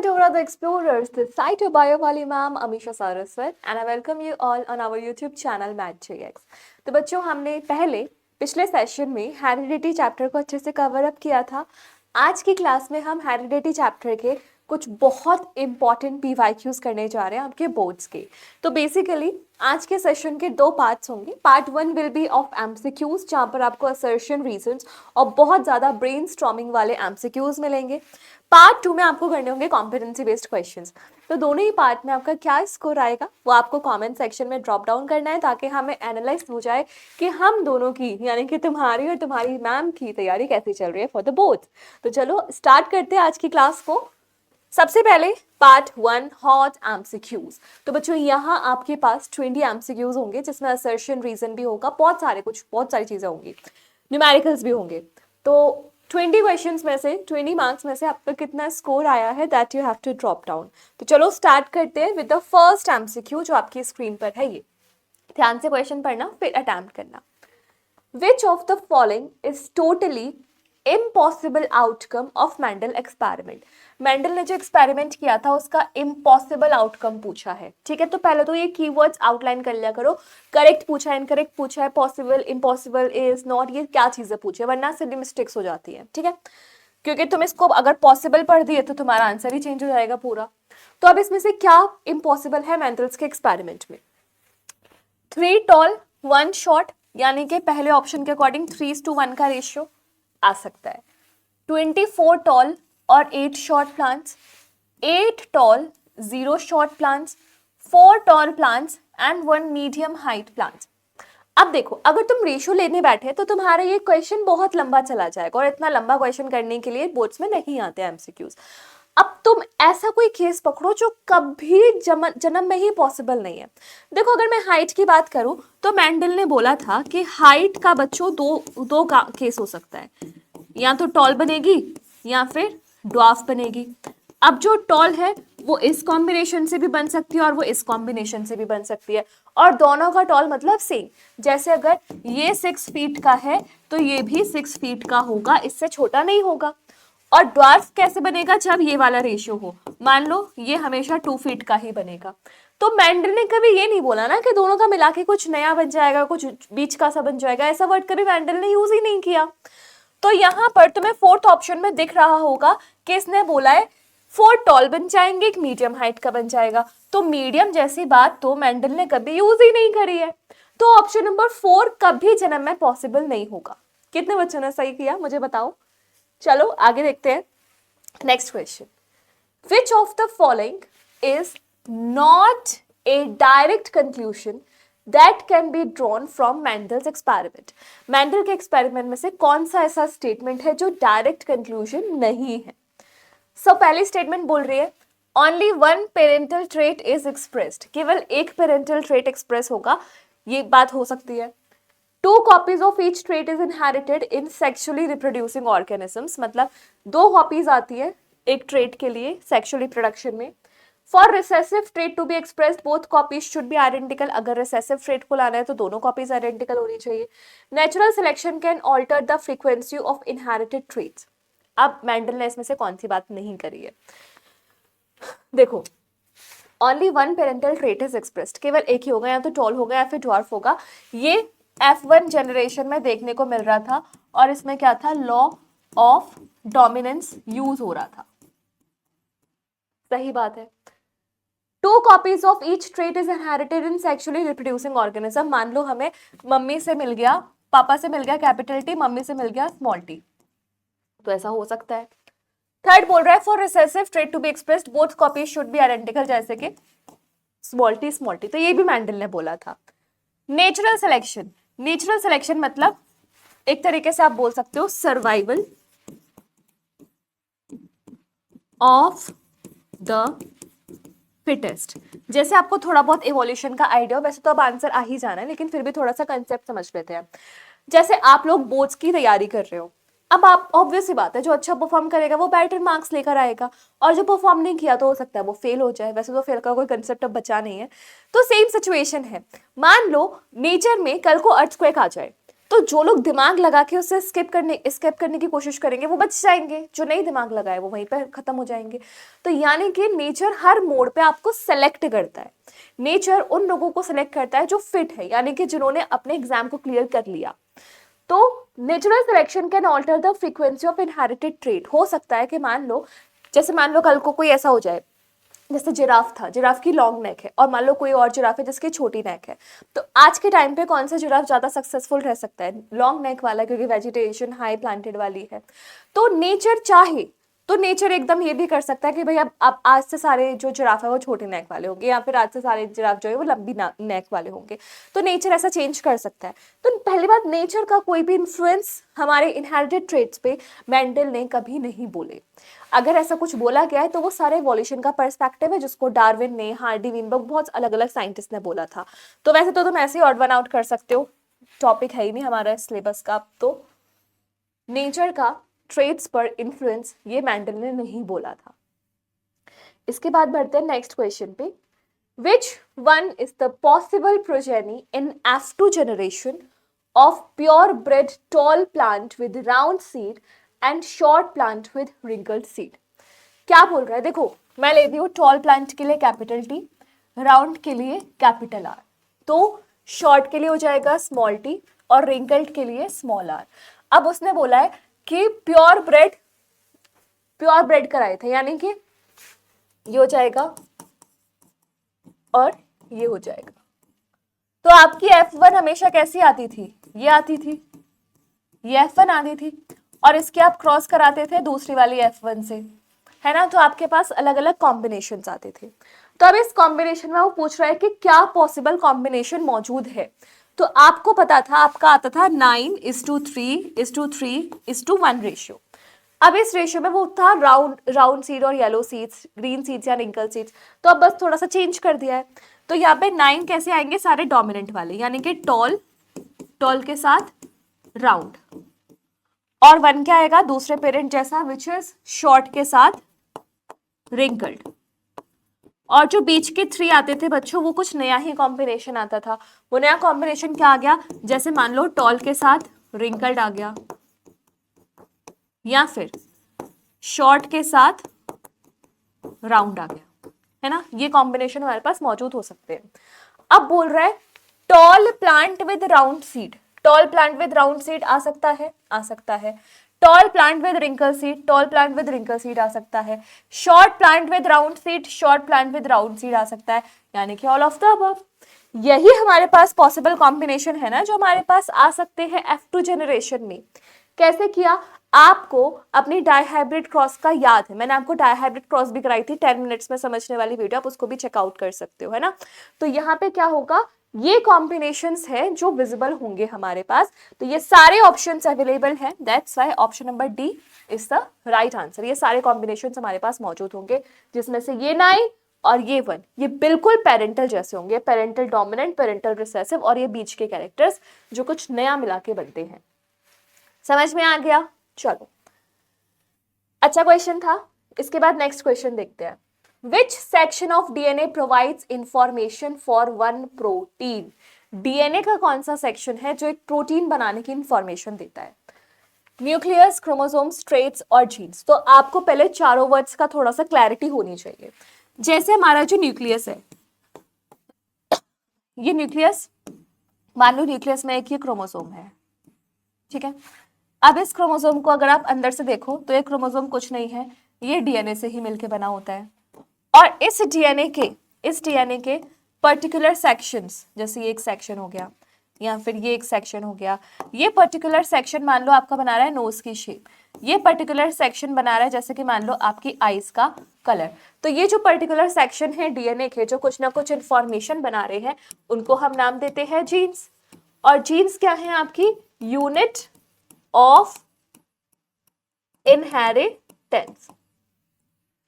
Dora the Explorers, this site your bio वाली ma'am Amisha Saraswat and I welcome you all on our YouTube channel MathJX। तो बच्चों हमने पिछले session में heredity chapter को अच्छे से कवर अप किया था। आज की क्लास में हम हेरिडिटी चैप्टर के कुछ बहुत इंपॉर्टेंट PYQs करने जा रहे हैं आपके बोर्ड्स के। तो बेसिकली आज के सेशन के दो पार्ट्स होंगे। Part 1 will be of MCQs, जहाँ पर आपको असर्शन, रीजंस और बहुत ज़्यादा ब्रेनस्टॉर्मिंग वाले MCQs मिलेंगे। पार्ट 2 में आपको करने होंगे कॉम्पिटेंसी बेस्ड क्वेश्चंस। तो दोनों ही पार्ट में आपका क्या स्कोर आएगा वो आपको कमेंट सेक्शन में ड्रॉप डाउन करना है, ताकि हमें एनालाइज हो जाए कि हम दोनों की यानी कि तुम्हारी और तुम्हारी मैम की तैयारी कैसी चल रही है फॉर द बोथ। तो चलो स्टार्ट करते हैं आज की क्लास को। सबसे पहले पार्ट 1 हॉट MCQs। तो बच्चों यहाँ आपके पास 20 MCQs होंगे, जिसमें असर्शन, रीजन भी होगा, बहुत सारी चीजें होंगी, न्यूमेरिकल्स भी होंगे। तो 20 क्वेश्चंस में से 20 मार्क्स में से आपका कितना स्कोर आया है that you have to drop down. तो चलो स्टार्ट करते हैं विद द फर्स्ट MCQ जो आपकी स्क्रीन पर है। ये ध्यान से क्वेश्चन पढ़ना फिर अटेम्प्ट करना। Which of the following is totally impossible outcome of Mendel experiment? Mendel ने जो एक्सपेरिमेंट किया था उसका इम्पॉसिबल आउटकम पूछा है। ठीक है, तो पहले तो ये कीवर्ड्स आउटलाइन कर लिया करो। करेक्ट पूछा है, इनकरेक्ट पूछा है, पॉसिबल, इम्पॉसिबल, इज नॉट, ये क्या चीजें पूछे, वरना सिली मिस्टेक्स हो जाती है। ठीक है, क्योंकि तुम इसको अगर पॉसिबल पढ़ दिए तो तुम्हारा आंसर ही चेंज हो जाएगा पूरा। तो अब इसमें से क्या इम्पॉसिबल है मेंडल्स के एक्सपेरिमेंट में? 3 टॉल 1 शॉर्ट, यानी कि पहले ऑप्शन के अकॉर्डिंग 3:1 का रेशियो आ सकता है। 24 टॉल और 8 short plants, 8 tall 0 short plants, 4 tall plants and 1 medium height plants. अब देखो, अगर तुम रेशियो लेने बैठे तो तुम्हारा ये क्वेश्चन बहुत लंबा चला जाएगा, और इतना लंबा क्वेश्चन करने के लिए बोर्ड्स में नहीं आते MCQs। अब तुम ऐसा कोई केस पकड़ो जो कभी जन्म में ही पॉसिबल नहीं है। देखो, अगर मैं हाइट की बात करूं तो मेंडल ने बोला था कि हाइट का बच्चों दो केस हो सकता है, या तो टॉल बनेगी या फिर ड्वार्फ बनेगी। अब जो टॉल है वो इस कॉम्बिनेशन से भी बन सकती है और वो इस कॉम्बिनेशन से भी बन सकती है, और दोनों का टॉल मतलब सेम। जैसे अगर ये 6 फीट का है तो ये भी 6 फीट का होगा, इससे छोटा नहीं होगा। और ड्वार्फ कैसे बनेगा? जब ये वाला रेशियो हो, मान लो ये हमेशा 2 फीट का ही बनेगा। तो मेंडल ने कभी ये नहीं बोला ना कि दोनों का मिला के कुछ नया बन जाएगा, कुछ बीच का सा बन जाएगा। ऐसा वर्ड कभी मेंडल ने यूज ही नहीं किया। तो यहाँ पर तुम्हें फोर्थ ऑप्शन में दिख रहा होगा कि इसने बोला है 4 टॉल बन जाएंगे, एक मीडियम हाइट का बन जाएगा। तो मीडियम जैसी बात तो मेंडल ने कभी यूज ही नहीं करी है। तो ऑप्शन नंबर 4 कभी जन्म में पॉसिबल नहीं होगा। कितने बच्चों ने सही किया मुझे बताओ। चलो आगे देखते हैं next question. Which of the following is not a direct conclusion that can be drawn from Mendel's experiment? Mendel के एक्सपेरिमेंट में से कौन सा ऐसा स्टेटमेंट है जो डायरेक्ट कंक्लूजन नहीं है? पहली स्टेटमेंट बोल रही है only 1 parental trait is expressed, केवल एक पेरेंटल ट्रेट एक्सप्रेस होगा। ये बात हो सकती है। 2 copies of each trait is inherited in sexually reproducing organisms, मतलब 2 कॉपीज आती है एक ट्रेट के लिए सेक्सुअल रिप्रोडक्शन में। For recessive trait to be expressed both copies should be identical, अगर रिसेसिव ट्रेट को लाना है तो दोनों कॉपीज आइडेंटिकल होनी चाहिए। Natural selection can alter the frequency of inherited traits. अब मेंडल ने इसमें से कौन सी बात नहीं करी है? देखो, only 1 parental trait is expressed, केवल एक ही होगा, या तो टॉल होगा या फिर ड्वार्फ होगा। ये F1 जनरेशन में देखने को मिल रहा था, और इसमें क्या था, लॉ ऑफ डोमिनेंस यूज हो रहा था। सही बात है। 2 copies of each trait is inherited in sexually reproducing organism. मान लो हमें मम्मी से मिल गया, पापा से मिल गया कैपिटल T, मम्मी से मिल गया स्मॉल t, तो ऐसा हो सकता है। थर्ड बोल रहा है for recessive trait to be expressed both copies should be identical, जैसे कि स्मॉल t, तो ये भी मेंडल ने बोला था। नेचुरल सिलेक्शन मतलब एक तरीके से आप बोल सकते हो सर्वाइवल ऑफ द फिटेस्ट। जैसे आपको थोड़ा बहुत इवोल्यूशन का आइडिया हो, वैसे तो अब आंसर आ ही जाना है, लेकिन फिर भी थोड़ा सा कंसेप्ट समझ लेते हैं। जैसे आप लोग बोर्ड्स की तैयारी कर रहे हो, अब आप ऑब्वियस सी बात है जो अच्छा परफॉर्म करेगा वो बेटर मार्क्स लेकर आएगा, और जो परफॉर्म नहीं किया तो हो सकता है वो फेल हो जाए। वैसे तो फेल का कोई कंसेप्ट अब बचा नहीं है। तो सेम सिचुएशन है। मान लो नेचर में कल को अर्थक्वेक आ जाए, तो जो लोग दिमाग लगा के उसे स्किप करने की कोशिश करेंगे वो बच जाएंगे, जो नहीं दिमाग लगाए वो वहीं पर खत्म हो जाएंगे। तो यानी कि नेचर हर मोड़ पे आपको सेलेक्ट करता है। नेचर उन लोगों को सेलेक्ट करता है जो फिट है, यानी कि जिन्होंने अपने एग्जाम को क्लियर कर लिया। तो natural selection can alter the frequency of inherited trait. हो सकता है कि मान लो कल को कोई ऐसा हो जाए, जैसे जिराफ था, जिराफ की लॉन्ग नेक है, और मान लो कोई और जिराफ है जिसकी छोटी नेक है, तो आज के टाइम पे कौन सा जिराफ ज्यादा सक्सेसफुल रह सकता है? लॉन्ग नेक वाला, क्योंकि वेजिटेशन हाई प्लांटेड वाली है। तो नेचर चाहे तो नेचर एकदम ये भी कर सकता है कि भाई अब आज से सारे जो जिराफ है वो छोटे नेक वाले होंगे, या फिर आज से सारे जिराफ जो है वो लंबी नेक वाले होंगे। तो नेचर ऐसा चेंज कर सकता है। तो पहली बात, नेचर का कोई भी इन्फ्लुएंस हमारे इनहेरिटेड ट्रेट्स पे मेंडल ने कभी नहीं बोले। अगर ऐसा कुछ बोला गया है तो वो सारे इवोल्यूशन का पर्सपेक्टिव है, जिसको डार्विन ने, हार्डी, वीनबर्ग, बहुत अलग अलग साइंटिस्ट ने बोला था। तो वैसे तो तुम ऐसे ही ऑड वन आउट कर सकते हो, टॉपिक है ही नहीं हमारा सिलेबस का। तो नेचर का ट्रेड्स पर इन्फ्लुएंस ये मेंडल ने नहीं बोला था। इसके बाद बढ़ते हैं नेक्स्ट क्वेश्चन पे। Which one is the possible progeny in F2 generation of pure bred tall plant with round seed and short plant with wrinkled seed? क्या बोल रहा है? देखो मैं लेती हूँ टॉल प्लांट के लिए कैपिटल T, राउंड के लिए कैपिटल R, तो शॉर्ट के लिए हो जाएगा स्मॉल t और रिंकल्ड के लिए स्मॉल r। अब उसने बोला है कि प्योर ब्रेड कराए थे, यानी कि ये हो जाएगा और ये हो जाएगा। तो आपकी F1 हमेशा कैसी आती थी? ये आती थी, ये F1 आती थी, और इसके आप क्रॉस कराते थे दूसरी वाली F1 से, है ना? तो आपके पास अलग अलग कॉम्बिनेशंस आते थे। तो अब इस कॉम्बिनेशन में वो पूछ रहा है कि क्या पॉसिबल कॉम्बिनेशन मौजूद है। तो आपको पता था, आपका आता था 9:3:3:1 रेशियो। अब इस रेशियो में वो था राउंड सीड और येलो सीड्स, ग्रीन सीड्स या रिंकल सीड्स। तो अब बस थोड़ा सा चेंज कर दिया है। तो यहाँ पे 9 कैसे आएंगे? सारे डोमिनेंट वाले, यानी कि टॉल के साथ राउंड, और 1 क्या आएगा? दूसरे पेरेंट जैसा, विच इज शॉर्ट के साथ रिंकल्ड। और जो बीच के 3 आते थे बच्चों, वो कुछ नया ही कॉम्बिनेशन आता था। वो नया कॉम्बिनेशन क्या आ गया? जैसे मान लो टॉल के साथ रिंकल्ड आ गया, या फिर शॉर्ट के साथ राउंड आ गया, है ना? ये कॉम्बिनेशन हमारे पास मौजूद हो सकते हैं। अब बोल रहा है tall plant with round seed. Tall plant with round seed आ सकता है, आ सकता है। Tall plant with wrinkle seed, tall plant with wrinkle seed आ सकता है। Short plant with round seed, short plant with round seed आ सकता है, यानी कि ऑल ऑफ द अबव। यही हमारे पास पॉसिबल कॉम्बिनेशन है ना, जो हमारे पास आ सकते हैं F2 जनरेशन में। कैसे किया? आपको अपनी डाइहाइब्रिड क्रॉस का याद है, मैंने आपको डाइहाइब्रिड क्रॉस भी कराई थी 10 मिनट्स में समझने वाली वीडियो, आप उसको भी चेकआउट कर सकते हो, है ना? तो यहाँ पे क्या होगा? ये कॉम्बिनेशंस हैं जो विजिबल होंगे हमारे पास। तो ये सारे ऑप्शंस अवेलेबल हैं, that's why option number D is the right answer. ये सारे कॉम्बिनेशंस हमारे पास मौजूद होंगे, जिसमें से ये 9 और ये 1 ये बिल्कुल पेरेंटल जैसे होंगे, पेरेंटल डोमिनेंट, पेरेंटल रिसेसिव, और ये बीच के कैरेक्टर्स जो कुछ नया मिला के बनते हैं। समझ में आ गया? चलो, अच्छा क्वेश्चन था। इसके बाद नेक्स्ट क्वेश्चन देखते हैं। Which section of DNA provides information for one protein? DNA का कौन सा सेक्शन है जो एक प्रोटीन बनाने की इंफॉर्मेशन देता है? न्यूक्लियस, क्रोमोसोम्स, ट्रेट्स और जीन्स। तो आपको पहले चारों वर्ड्स का थोड़ा सा क्लैरिटी होनी चाहिए। जैसे हमारा जो न्यूक्लियस है, ये न्यूक्लियस, मान लो न्यूक्लियस में एक ये क्रोमोसोम है, ठीक है? अब इस क्रोमोसोम को अगर आप अंदर से देखो तो ये क्रोमोसोम कुछ नहीं है, ये डीएनए से ही मिलके बना होता है। और इस डीएनए के पर्टिकुलर सेक्शंस, जैसे ये एक सेक्शन हो गया या फिर ये एक सेक्शन हो गया, ये पर्टिकुलर सेक्शन मान लो आपका बना रहा है नोज की शेप, ये पर्टिकुलर सेक्शन बना रहा है जैसे कि मान लो आपकी आईज का कलर। तो ये जो पर्टिकुलर सेक्शन है डीएनए के जो कुछ ना कुछ इंफॉर्मेशन बना रहे हैं, उनको हम नाम देते हैं जीन्स। और जीन्स क्या है? आपकी यूनिट ऑफ इनहेरिटेंस।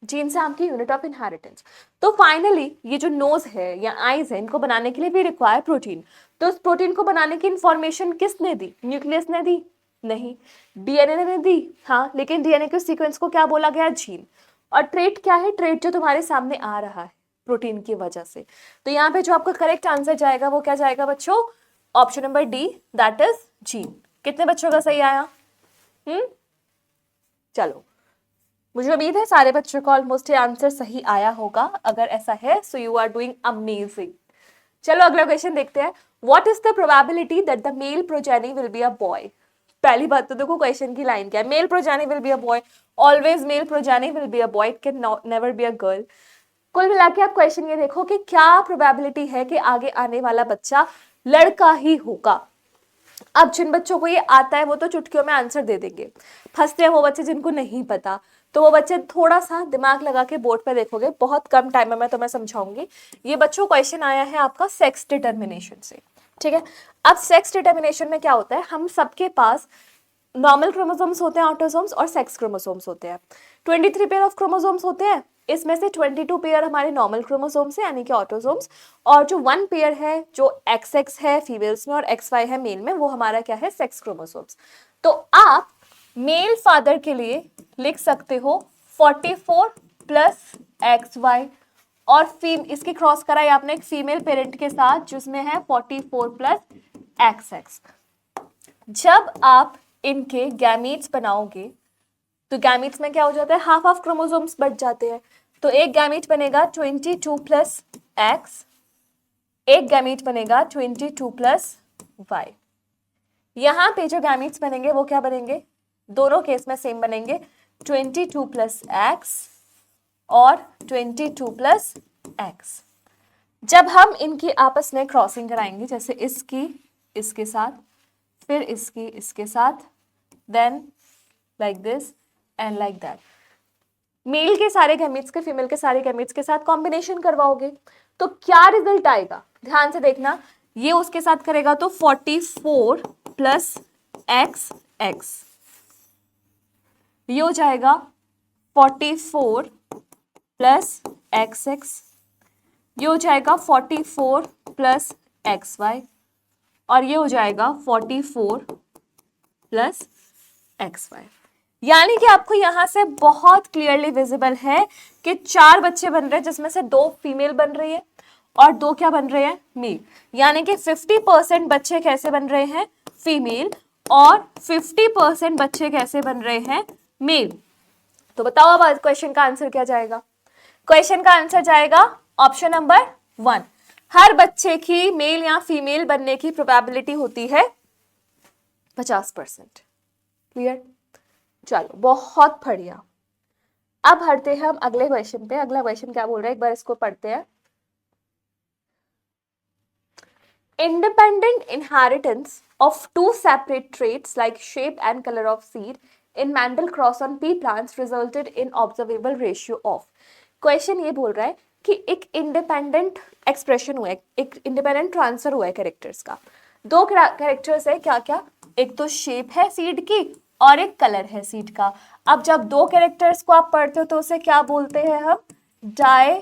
जीन्स है आपकी यूनिट ऑफ इनहेरिटेंस। तो फाइनली ये जो नोज है या आईज है, इनको बनाने के लिए भी रिक्वायर प्रोटीन। तो उस प्रोटीन को बनाने की इंफॉर्मेशन किसने दी? न्यूक्लियस ने दी? नहीं, डीएनए ने दी। हाँ, लेकिन डीएनए के सीक्वेंस को क्या बोला गया? जीन। और ट्रेट क्या है? ट्रेट जो तुम्हारे सामने आ रहा है प्रोटीन की वजह से। तो यहाँ पे जो आपका करेक्ट आंसर जाएगा वो क्या जाएगा बच्चों? Option number D, that is gene. कितने बच्चों का सही आया? चलो, मुझे उम्मीद है सारे बच्चों का ऑलमोस्ट ये आंसर सही आया होगा। अगर ऐसा है so you are doing amazing. चलो अगला क्वेश्चन देखते हैं। What is the probability that the male progeny will be a boy? पहली बात तो देखो क्वेश्चन की लाइन क्या है, male progeny will be a boy, always male progeny will be a boy, it can never be a girl. कुल मिला के आप क्वेश्चन ये देखो कि क्या प्रोबेबिलिटी है कि आगे आने वाला बच्चा लड़का ही होगा। अब जिन बच्चों को ये आता है वो तो चुटकियों में आंसर दे देंगे, फंसते हैं वो बच्चे जिनको नहीं पता, तो वो बच्चे थोड़ा सा दिमाग लगा के बोर्ड पे देखोगे, बहुत कम टाइम में मैं तुम्हें समझाऊंगी। ये बच्चों क्वेश्चन आया है आपका सेक्स डिटर्मिनेशन से, ठीक है। अब सेक्स डिटर्मिनेशन में क्या होता है, हम सबके पास नॉर्मल क्रोमोसोम्स होते हैं ऑटोसोम्स, और सेक्स क्रोमोसोम्स होते हैं। 23 पेयर ऑफ क्रोमोसोम्स होते हैं, इसमें से 22 पेयर हमारे नॉर्मल क्रोमोसोम्स है यानी कि ऑटोसोम्स, और जो 1 पेयर है जो XX है फीमेल्स में और XY है मेल में, वो हमारा क्या है, सेक्स क्रोमोसोम्स। तो आप मेल फादर के लिए लिख सकते हो 44 प्लस XY, और इसकी क्रॉस कराई आपने एक फीमेल पेरेंट के साथ जिसमें है 44 प्लस XX। जब आप इनके गैमीट्स बनाओगे तो गैमीट्स में क्या हो जाता है, हाफ हाफ क्रोमोसोम्स बच जाते हैं। तो एक गैमीट बनेगा 22 प्लस एक्स, एक गैमीट बनेगा 22 प्लस वाई। यहां पे जो गैमीट्स बनेंगे वो क्या बनेंगे, दोनों केस में सेम बनेंगे, 22 प्लस एक्स और 22 प्लस एक्स। जब हम इनकी आपस में क्रॉसिंग कराएंगे, जैसे इसकी इसके साथ, फिर इसकी इसके साथ, then like this and like that, male के सारे गैमीट्स के फीमेल के सारे गैमीट्स के साथ कॉम्बिनेशन करवाओगे तो क्या रिजल्ट आएगा, ध्यान से देखना। ये उसके साथ करेगा तो 44 प्लस एक्स एक्स, ये हो जाएगा 44 प्लस एक्स एक्स, ये हो जाएगा 44 प्लस एक्स वाई, और ये हो जाएगा 44 प्लस एक्स वाई। यानी कि आपको यहां से बहुत क्लियरली विजिबल है कि 4 बच्चे बन रहे हैं जिसमें से 2 फीमेल बन रही है और 2 क्या बन रहे हैं, मेल। यानी कि 50% बच्चे कैसे बन रहे हैं, फीमेल, और 50% बच्चे कैसे बन रहे हैं, मेल। तो बताओ अब क्वेश्चन का आंसर क्या जाएगा। क्वेश्चन का आंसर जाएगा ऑप्शन नंबर 1। हर बच्चे की मेल या फीमेल बनने की प्रोबेबिलिटी होती है 50%। क्लियर? चलो बहुत बढ़िया। अब हटते हैं हम अगले क्वेश्चन पे। अगला क्वेश्चन क्या बोल रहा है, एक बार इसको पढ़ते हैं। Independent inheritance of two separate traits like shape and color of seed in Mandel cross on pea plants resulted in observable ratio of। Question ये बोल रहा है कि एक इंडिपेंडेंट एक्सप्रेशन हुआ है, एक इंडिपेंडेंट ट्रांसफर हुआ है कैरेक्टर्स का। 2 कैरेक्टर्स है, क्या क्या, एक तो शेप है सीड की और एक कलर है सीड का। अब जब 2 कैरेक्टर्स को आप पढ़ते हो तो उसे क्या बोलते हैं हम, डाई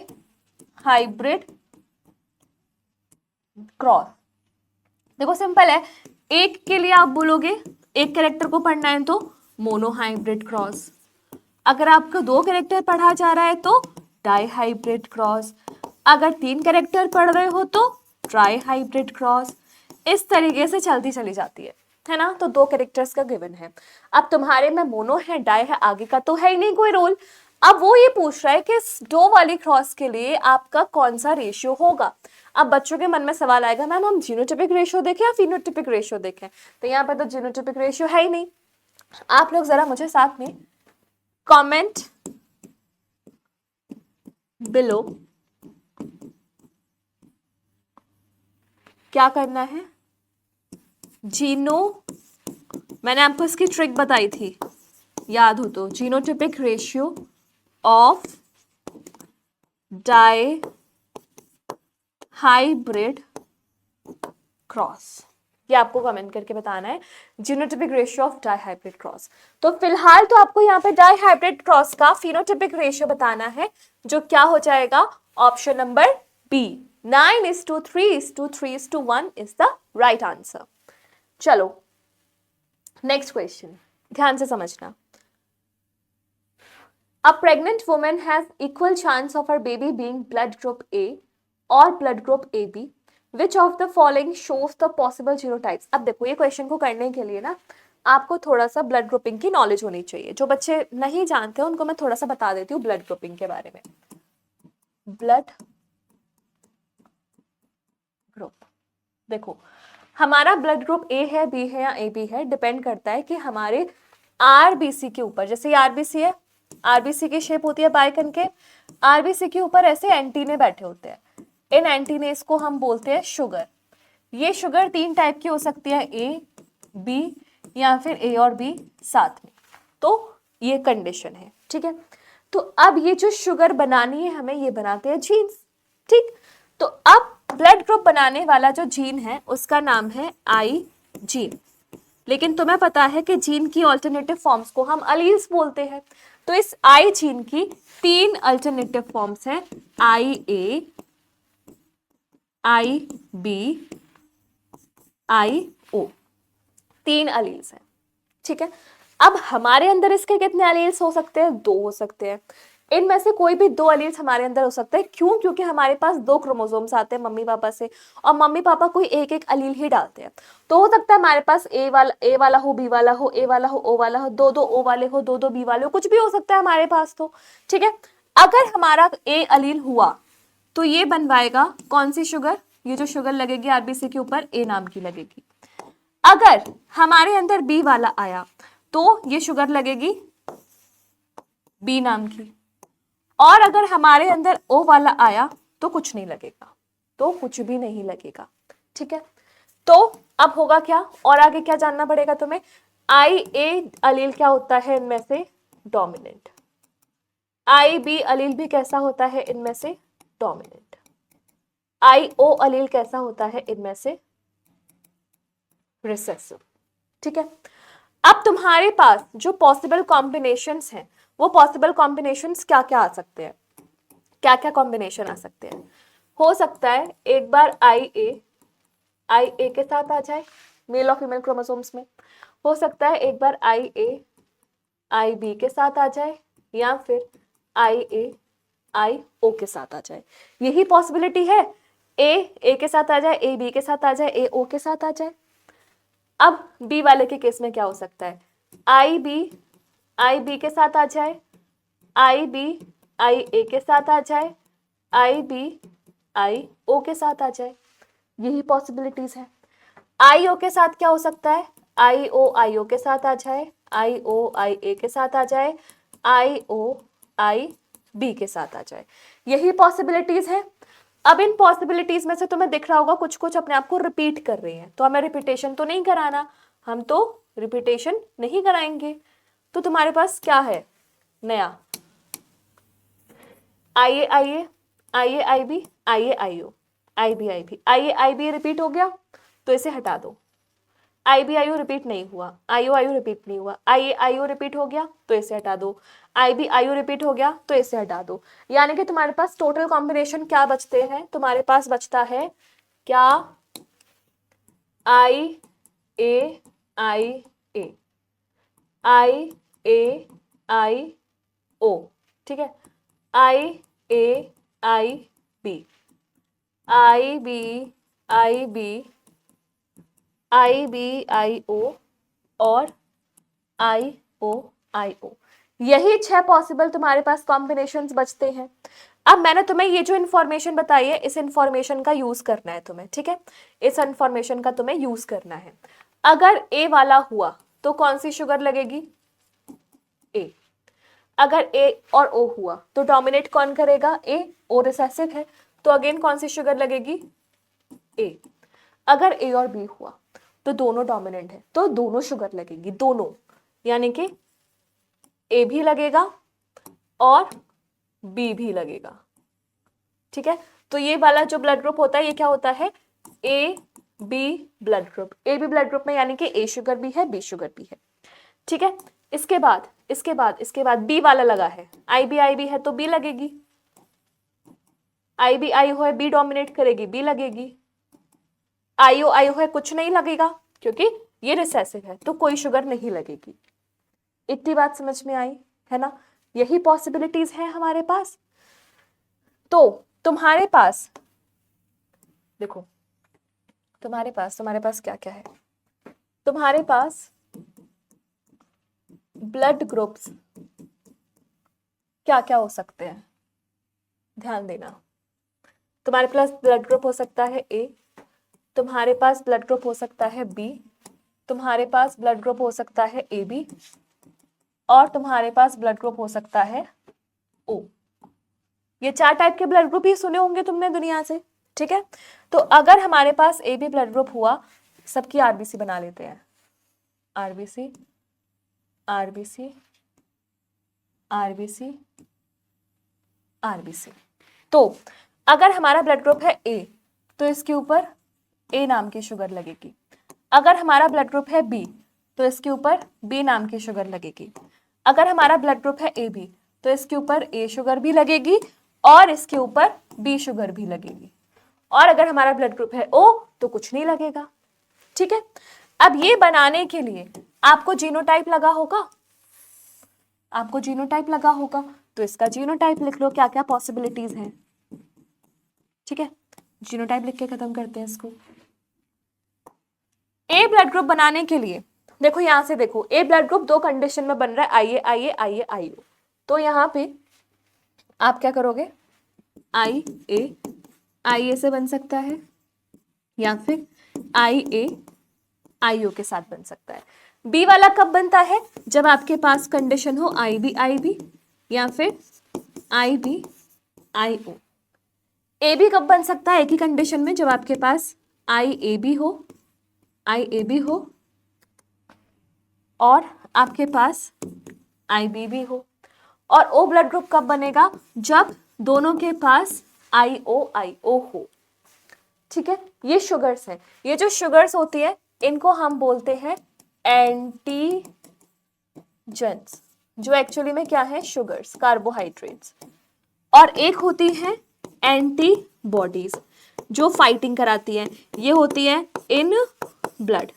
हाइब्रिड क्रॉस। देखो सिंपल है, एक के लिए आप बोलोगे, एक कैरेक्टर को पढ़ना है तो मोनो हाइब्रिड क्रॉस, अगर आपको 2 कैरेक्टर पढ़ा जा रहा है तो डाई हाइब्रिड क्रॉस, अगर 3 कैरेक्टर पढ़ रहे हो तो ट्राई हाइब्रिड क्रॉस। इस तरीके से चलती चली जाती है ना। तो 2 कैरेक्टर्स का गिवन है। अब तुम्हारे में मोनो है, डाई है, आगे का तो है ही नहीं कोई रोल। अब वो ये पूछ रहा है कि 2 वाली क्रॉस के लिए आपका कौन सा रेशियो होगा। अब बच्चों के मन में सवाल आएगा, मैम हम जीनोटिपिक रेशियो देखें या फिनोटिपिक रेशियो देखें, तो यहाँ पर तो जीनोटिपिक रेशियो है ही नहीं। आप लोग जरा मुझे साथ में कमेंट बिलो क्या करना है, जीनो, मैंने आपको इसकी ट्रिक बताई थी, याद हो तो, genotypic ratio of dihybrid cross, ये आपको कमेंट करके बताना है, genotypic ratio of dihybrid cross. तो फिलहाल तो आपको यहाँ पे डाई हाइब्रिड क्रॉस का फिनोटिपिक रेशियो बताना है, जो क्या हो जाएगा, option number B, 9:3:3:1 is the right answer. चलो नेक्स्ट क्वेश्चन, ध्यान से समझना। A pregnant woman has equal chance of her baby being blood group A or blood group AB which of the following shows the possible genotypes. अब देखो ये question को करने के लिए ना आपको थोड़ा सा ब्लड ग्रुपिंग की नॉलेज होनी चाहिए। जो बच्चे नहीं जानते उनको मैं थोड़ा सा बता देती हूँ ब्लड ग्रुपिंग के बारे में। ब्लड ग्रुप, देखो हमारा ब्लड ग्रुप ए है, बी है या ए बी है, डिपेंड करता है कि हमारे आरबीसी के ऊपर, जैसे ये आरबीसी है, आरबीसी की शेप होती है बाइकनकेव, आरबीसी के ऊपर ऐसे एंटीने बैठे होते हैं, इन एंटीनेस को हम बोलते हैं शुगर। ये शुगर 3 टाइप की हो सकती है, ए बी या फिर ए और बी साथ में, तो ये कंडीशन है, ठीक है। तो अब ये जो शुगर बनानी है हमें, ये बनाते हैं जीन्स, ठीक। तो अब ब्लड ग्रुप बनाने वाला जो जीन है उसका नाम है आई जीन, लेकिन तुम्हें पता है कि जीन की अल्टरनेटिव फॉर्म्स को हम अलील्स बोलते हैं। तो इस आई जीन की 3 अल्टरनेटिव फॉर्म्स हैं, आई ए, आई बी, आई ओ, 3 अलील्स हैं, ठीक है। अब हमारे अंदर इसके कितने अलील्स हो सकते हैं? 2 हो सकते हैं। इनमें से कोई भी 2 अलील्स हमारे अंदर हो सकते हैं। क्यों? क्योंकि हमारे पास 2 क्रोमोसोम्स आते हैं मम्मी पापा से, और मम्मी पापा कोई एक एक अलील ही डालते हैं। तो हो सकता है हमारे पास ए वाला हो, बी वाला हो, ए वाला हो, ओ वाला हो, 2 ओ वाले हो, 2 बी वाले हो, कुछ भी हो सकता है हमारे पास, तो ठीक है। अगर हमारा ए अलील हुआ तो ये बनवाएगा कौन सी शुगर? ये जो शुगर लगेगी आरबीसी के ऊपर, ए नाम की लगेगी। अगर हमारे अंदर बी वाला आया तो ये शुगर लगेगी बी नाम की, और अगर हमारे अंदर ओ वाला आया तो कुछ नहीं लगेगा, तो कुछ भी नहीं लगेगा, ठीक है। तो अब होगा क्या, और आगे क्या जानना पड़ेगा तुम्हें? आई ए अलील क्या होता है इनमें से? डोमिनेंट। आई बी अलील भी कैसा होता है इनमें से? डोमिनेंट। आई ओ अलील कैसा होता है इनमें से? रिसेसिव, ठीक है। अब तुम्हारे पास जो पॉसिबल कॉम्बिनेशंस हैं, वो पॉसिबल कॉम्बिनेशंस क्या क्या आ सकते हैं? क्या क्या कॉम्बिनेशन आ सकते हैं? हो सकता है एक बार आई ए के साथ आ जाए मेल और फीमेल क्रोमोसोम्स में, हो सकता है एक बार आई ए आई बी के साथ आ जाए, या फिर आई ओ के साथ आ जाए। यही पॉसिबिलिटी है, ए के साथ आ जाए, ए बी के साथ आ जाए, ए ओ के साथ आ जाए। अब बी वाले के केस में क्या हो सकता है? आई बी के साथ आ जाए, आई ए के साथ आ जाए, आई ओ के साथ आ जाए। यही पॉसिबिलिटीज है। आई ओ के साथ क्या हो सकता है? आई ओ के साथ आ जाए, आई ए के साथ आ जाए, आई बी के साथ आ जाए। यही पॉसिबिलिटीज है। अब इन पॉसिबिलिटीज में से तुम्हें दिख रहा होगा कुछ कुछ अपने आप को रिपीट कर रही हैं, तो हमें रिपीटेशन तो नहीं कराना, हम तो रिपीटेशन नहीं कराएंगे। तो तुम्हारे पास क्या है नया? आई बी, आई ओ, आई बी रिपीट हो गया तो इसे हटा दो। आई ओ रिपीट नहीं हुआ, आई ओ रिपीट नहीं हुआ, आई ओ रिपीट हो गया तो इसे हटा दो, आई ओ रिपीट हो गया तो इसे हटा दो। यानी कि तुम्हारे पास टोटल कॉम्बिनेशन क्या बचते हैं? तुम्हारे पास बचता है क्या? आई ए आई ए, आई ओ, ठीक है, आई ए आई बी, आई बी आई ओ, और आई ओ। यही 6 पॉसिबल तुम्हारे पास कॉम्बिनेशंस बचते हैं। अब मैंने तुम्हें ये जो इन्फॉर्मेशन बताई है, इस इन्फॉर्मेशन का यूज करना है तुम्हें, ठीक है। इस इन्फॉर्मेशन का तुम्हें यूज करना है। अगर ए वाला हुआ तो कौन सी शुगर लगेगी? ए। अगर ए और ओ हुआ तो डोमिनेट कौन करेगा? ए। ओ रिसेसिव है तो अगेन कौन सी शुगर लगेगी? ए। अगर ए और बी हुआ तो दोनों डोमिनेंट है तो दोनों शुगर लगेगी, दोनों, यानी कि ए भी लगेगा और बी भी लगेगा, ठीक है। तो ये वाला जो ब्लड ग्रुप होता है ये क्या होता है? A B blood group. A B blood group में यानी कि ए शुगर भी है, बी शुगर भी है, ठीक है। इसके बाद बी वाला लगा है, आई बी है तो बी लगेगी, आई हो है, बी डोमिनेट करेगी, बी लगेगी। आई ओ है, कुछ नहीं लगेगा क्योंकि ये रिसेसिव है तो कोई शुगर नहीं लगेगी। इतनी बात समझ में आई है ना? यही पॉसिबिलिटीज हैं हमारे पास। तो तुम्हारे पास देखो तुम्हारे पास क्या क्या है? तुम्हारे पास ब्लड ग्रुप्स क्या क्या हो सकते हैं, ध्यान देना। तुम्हारे पास ब्लड ग्रुप हो सकता है ए, तुम्हारे पास ब्लड ग्रुप हो सकता है बी, तुम्हारे पास ब्लड ग्रुप हो सकता है ए बी, और तुम्हारे पास ब्लड ग्रुप हो सकता है ओ। ये 4 टाइप के ब्लड ग्रुप ही सुने होंगे तुमने दुनिया से, ठीक है। तो अगर हमारे पास ए बी ब्लड ग्रुप हुआ, सबकी आरबीसी बना लेते हैं। RBC RBC RBC RBC. तो अगर हमारा ब्लड ग्रुप है ए, तो इसके ऊपर ए नाम की शुगर लगेगी। अगर हमारा ब्लड ग्रुप है बी, तो इसके ऊपर बी नाम की शुगर लगेगी। अगर हमारा ब्लड ग्रुप है ए बी, तो इसके ऊपर ए शुगर भी लगेगी और इसके ऊपर बी शुगर भी लगेगी। और अगर हमारा ब्लड ग्रुप है ओ, तो कुछ नहीं लगेगा, ठीक है। अब ये बनाने के लिए आपको जीनोटाइप लगा होगा, आपको जीनोटाइप लगा होगा, तो इसका जीनोटाइप लिख लो, क्या क्या पॉसिबिलिटीज हैं, ठीक है। जीनोटाइप लिख के खत्म करते हैं इसको। ए ब्लड ग्रुप बनाने के लिए देखो, यहां से देखो, ए ब्लड ग्रुप 2 कंडीशन में बन रहा है, आइए आइए आइए आइए। तो यहां पे आप क्या करोगे, आई ए से बन सकता है, या फिर आई ए आई ओ के साथ बन सकता है। बी वाला कब बनता है, जब आपके पास कंडीशन हो आई बी या फिर आई B I O. A B कब बन सकता है, एक ही कंडीशन में, जब आपके पास आई ए बी हो और आपके पास आई बी भी हो। और ओ ब्लड ग्रुप कब बनेगा, जब दोनों के पास आई ओ हो, ठीक है। ये शुगर्स है, ये जो शुगर्स होती है इनको हम बोलते हैं एंटीजन्स, जो एक्चुअली में क्या है, शुगर्स, कार्बोहाइड्रेट्स। और एक होती है एंटीबॉडीज, जो फाइटिंग कराती है, ये होती है इन ब्लड।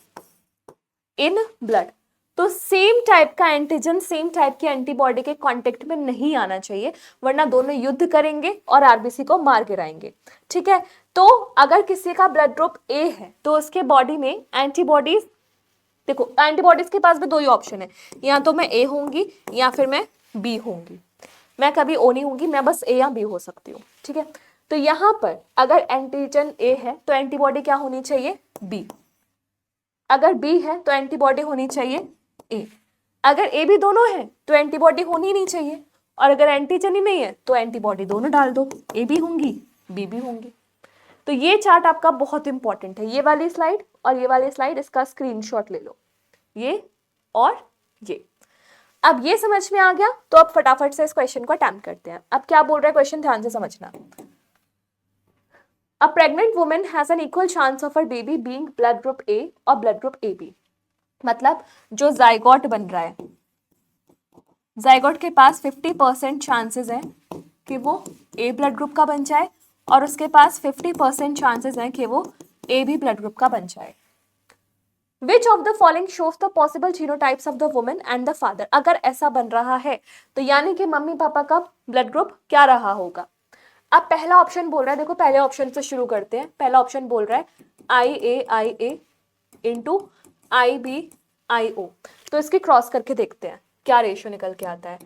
तो सेम टाइप का एंटीजन सेम टाइप की एंटीबॉडी के कांटेक्ट में नहीं आना चाहिए, वरना दोनों युद्ध करेंगे और आरबीसी को मार गिराएंगे, ठीक है। तो अगर किसी का ब्लड ग्रुप ए है, तो उसके बॉडी में एंटीबॉडीज, देखो एंटीबॉडीज के पास भी 2 ही ऑप्शन है, या तो मैं ए होंगी या फिर मैं बी होंगी। मैं कभी ओ नहीं होंगी, मैं बस ए या बी हो सकती हूँ, ठीक है। तो यहां पर अगर एंटीजन ए है तो एंटीबॉडी क्या होनी चाहिए, बी। अगर बी है तो एंटीबॉडी होनी चाहिए ए। अगर ए बी दोनों है तो एंटीबॉडी होनी नहीं चाहिए, और अगर एंटीजन ही नहीं है तो एंटीबॉडी दोनों डाल दो, ए भी होंगी बी भी होंगी। तो ये चार्ट आपका बहुत इंपॉर्टेंट है, ये वाली स्लाइड और ये वाली स्लाइड, इसका स्क्रीनशॉट ले लो, ये और ये। अब ये समझ में आ गया, तो अब फटाफट से इस क्वेश्चन को अटेम्प्ट करते हैं। अब क्या बोल रहा है क्वेश्चन, ध्यान से समझना। A pregnant woman has an equal chance of her baby being blood group A और blood group AB। मतलब जो जाइगोट बन रहा है, जाइगोट के पास 50% चांसेस है कि वो ए ब्लड ग्रुप का बन जाए, और उसके पास 50% चांसेस हैं कि वो ए बी ब्लड ग्रुप का बन जाए। Which of the following shows the possible genotypes of the woman and the father? अगर ऐसा बन रहा है तो यानी कि मम्मी पापा का ब्लड ग्रुप क्या रहा होगा। अब पहला ऑप्शन बोल रहा है, देखो पहले ऑप्शन से शुरू करते हैं। पहला ऑप्शन बोल रहा है आई ए इंटू आई बी आई ओ। तो इसकी क्रॉस करके देखते हैं क्या रेशियो निकल के आता है।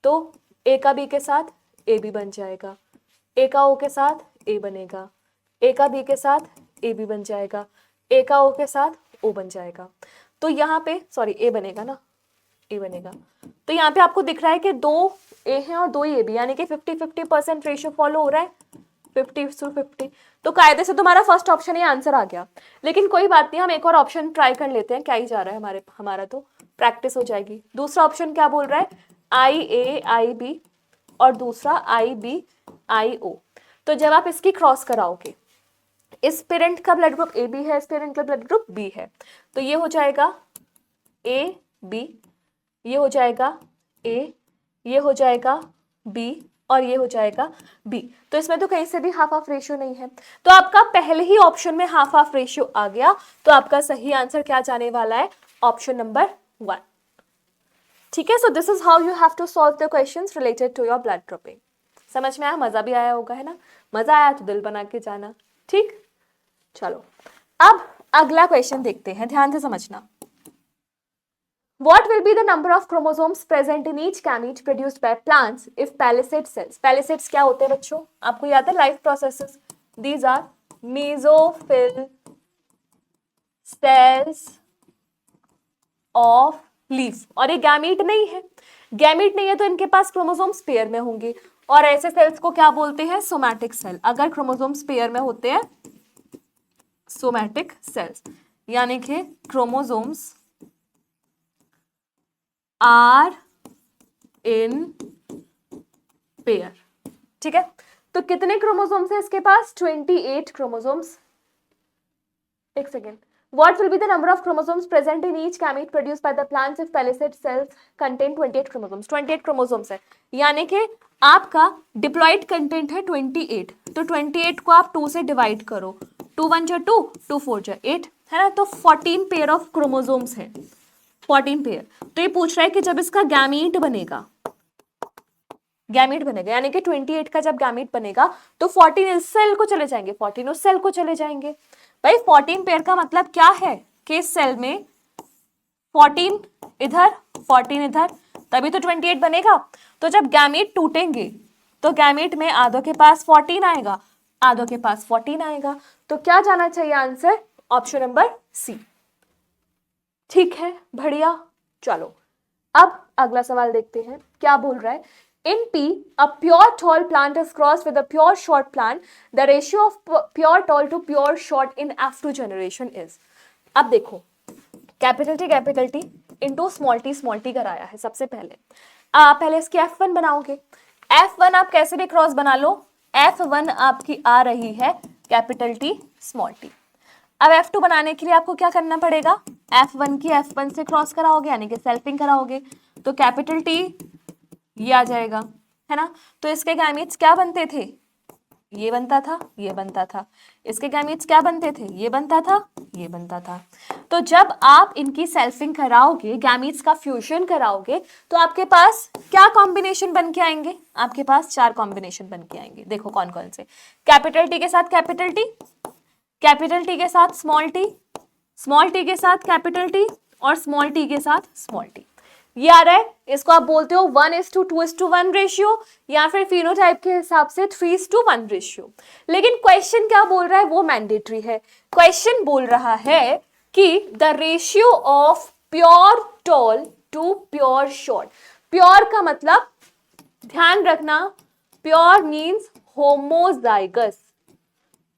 तो ए का बी के साथ ए बी बन जाएगा, ए का ओ के साथ ए बनेगा, ए का बी के साथ ए बी बन जाएगा, ए का ओ के साथ ओ बन जाएगा। तो यहाँ पे सॉरी ए बनेगा ना, ए बनेगा। तो यहाँ पे आपको दिख रहा है कि 2 ए हैं और 2 ए बी, यानी कि 50-50% रेशियो फॉलो हो रहा है, 50-50। तो कायदे से तुम्हारा फर्स्ट ऑप्शन ही आंसर आ गया। लेकिन कोई बात नहीं, हम एक और ऑप्शन ट्राई कर लेते हैं, क्या ही जा रहा है, हमारा तो प्रैक्टिस हो जाएगी। दूसरा ऑप्शन क्या बोल रहा है, आई ए आई बी और दूसरा आई बी आई ओ। तो जब आप इसकी क्रॉस कराओगे, इस पेरेंट का ब्लड ग्रुप ए बी है, इस पेरेंट का ब्लड ग्रुप बी है, तो ये हो जाएगा ए बी, ये हो जाएगा ए, ये हो जाएगा बी और ये हो जाएगा बी। तो इसमें तो कहीं से भी हाफ हाफ रेशियो नहीं है, तो आपका पहले ही ऑप्शन में हाफ हाफ रेशियो आ गया। तो आपका सही आंसर क्या जाने वाला है, ऑप्शन नंबर 1, ठीक है। So this is how you have to solve the questions related to your blood grouping. समझ में आया, मजा भी आया होगा, है ना। मजा आया तो दिल बना के जाना, ठीक। चलो अब अगला क्वेश्चन देखते हैं, ध्यान से समझना। What will be the number of chromosomes present in each gamete produced by plants if palisade cells? Palisades क्या होते हैं बच्चों? आपको याद है life processes? These are mesophyll cells of leaf. और ये गैमीट नहीं है, गैमीट नहीं है तो इनके पास क्रोमोसोम्स पेयर में होंगे, और ऐसे सेल्स को क्या बोलते हैं? Somatic cell. अगर क्रोमोसोम्स पेयर में होते हैं, सोमैटिक सेल्स, यानी कि क्रोमोसोम्स आर इन पेयर। ठीक है, तो कितने क्रोमोसोम्स है इसके पास? 28 क्रोमोसोम्स। एक second. What will be the number of chromosomes present in each gamete produced by the plants if palisade cells contain 28 chromosomes? 28 chromosomes है, यानी कि आपका डिप्लॉइड कंटेंट है 28, तो 28 को आप 2 से डिवाइड करो, 2 1 जा 2, 2 4 जा 8, है ना, तो 14 पेयर ऑफ क्रोमोसोम्स है, 14 पेयर। तो ये पूछ रहा है कि जब इसका गैमीट बनेगा, गैमीट बनेगा यानी कि 28 का जब गैमीट बनेगा तो 14 इस सेल को चले जाएंगे, 14 उस सेल को चले जाएंगे। भाई 14 पेयर का मतलब क्या है कि इस सेल में 14 इधर 14 इधर, तभी तो 28 बनेगा। तो जब गैमीट टूटेंगे तो गैमीट में आधों के पास 14 आएगा, आधों के पास 14 आएगा, तो क्या जाना चाहिए आंसर? ऑप्शन नंबर सी। ठीक है, बढ़िया। चलो अब अगला सवाल देखते हैं, क्या बोल रहा है। In P, a pure tall plant is crossed with a pure short plant. The ratio of pure tall to pure short in F2 generation is. अब देखो, capital T into small T कराया है सबसे पहले। पहले इसकी F1 बनाओगे। F1 आप कैसे भी क्रॉस बना लो, F1 आपकी आ रही है कैपिटल टी स्मॉल टी। अब F2 बनाने के लिए आपको क्या करना पड़ेगा? F1 की F1 से क्रॉस कराओगे, यानी कि सेल्फिंग कराओगे, तो कैपिटल टी ये आ जाएगा, है ना। तो इसके गैमीट्स क्या बनते थे? ये बनता था, ये बनता था। इसके गैमीट्स क्या बनते थे? ये बनता था, ये बनता था। तो जब आप इनकी सेल्फिंग कराओगे, गैमीट्स का फ्यूजन कराओगे, तो आपके पास क्या कॉम्बिनेशन बन के आएंगे? आपके पास 4 कॉम्बिनेशन बन के आएंगे। देखो कौन कौन से। कैपिटल टी के साथ कैपिटल टी, कैपिटल टी के साथ स्मॉल टी के साथ कैपिटल टी, और स्मॉल टी के साथ स्मॉल टी। ये आ रहा है, इसको आप बोलते हो 1:2:1 रेशियो, या फिर फिनोटाइप के हिसाब से 3:1 रेशियो। लेकिन क्वेश्चन क्या बोल रहा है वो मैंडेटरी है। क्वेश्चन बोल रहा है कि the ratio of pure tall to pure short. Pure का मतलब ध्यान रखना, प्योर मीन्स होमोजाइगस।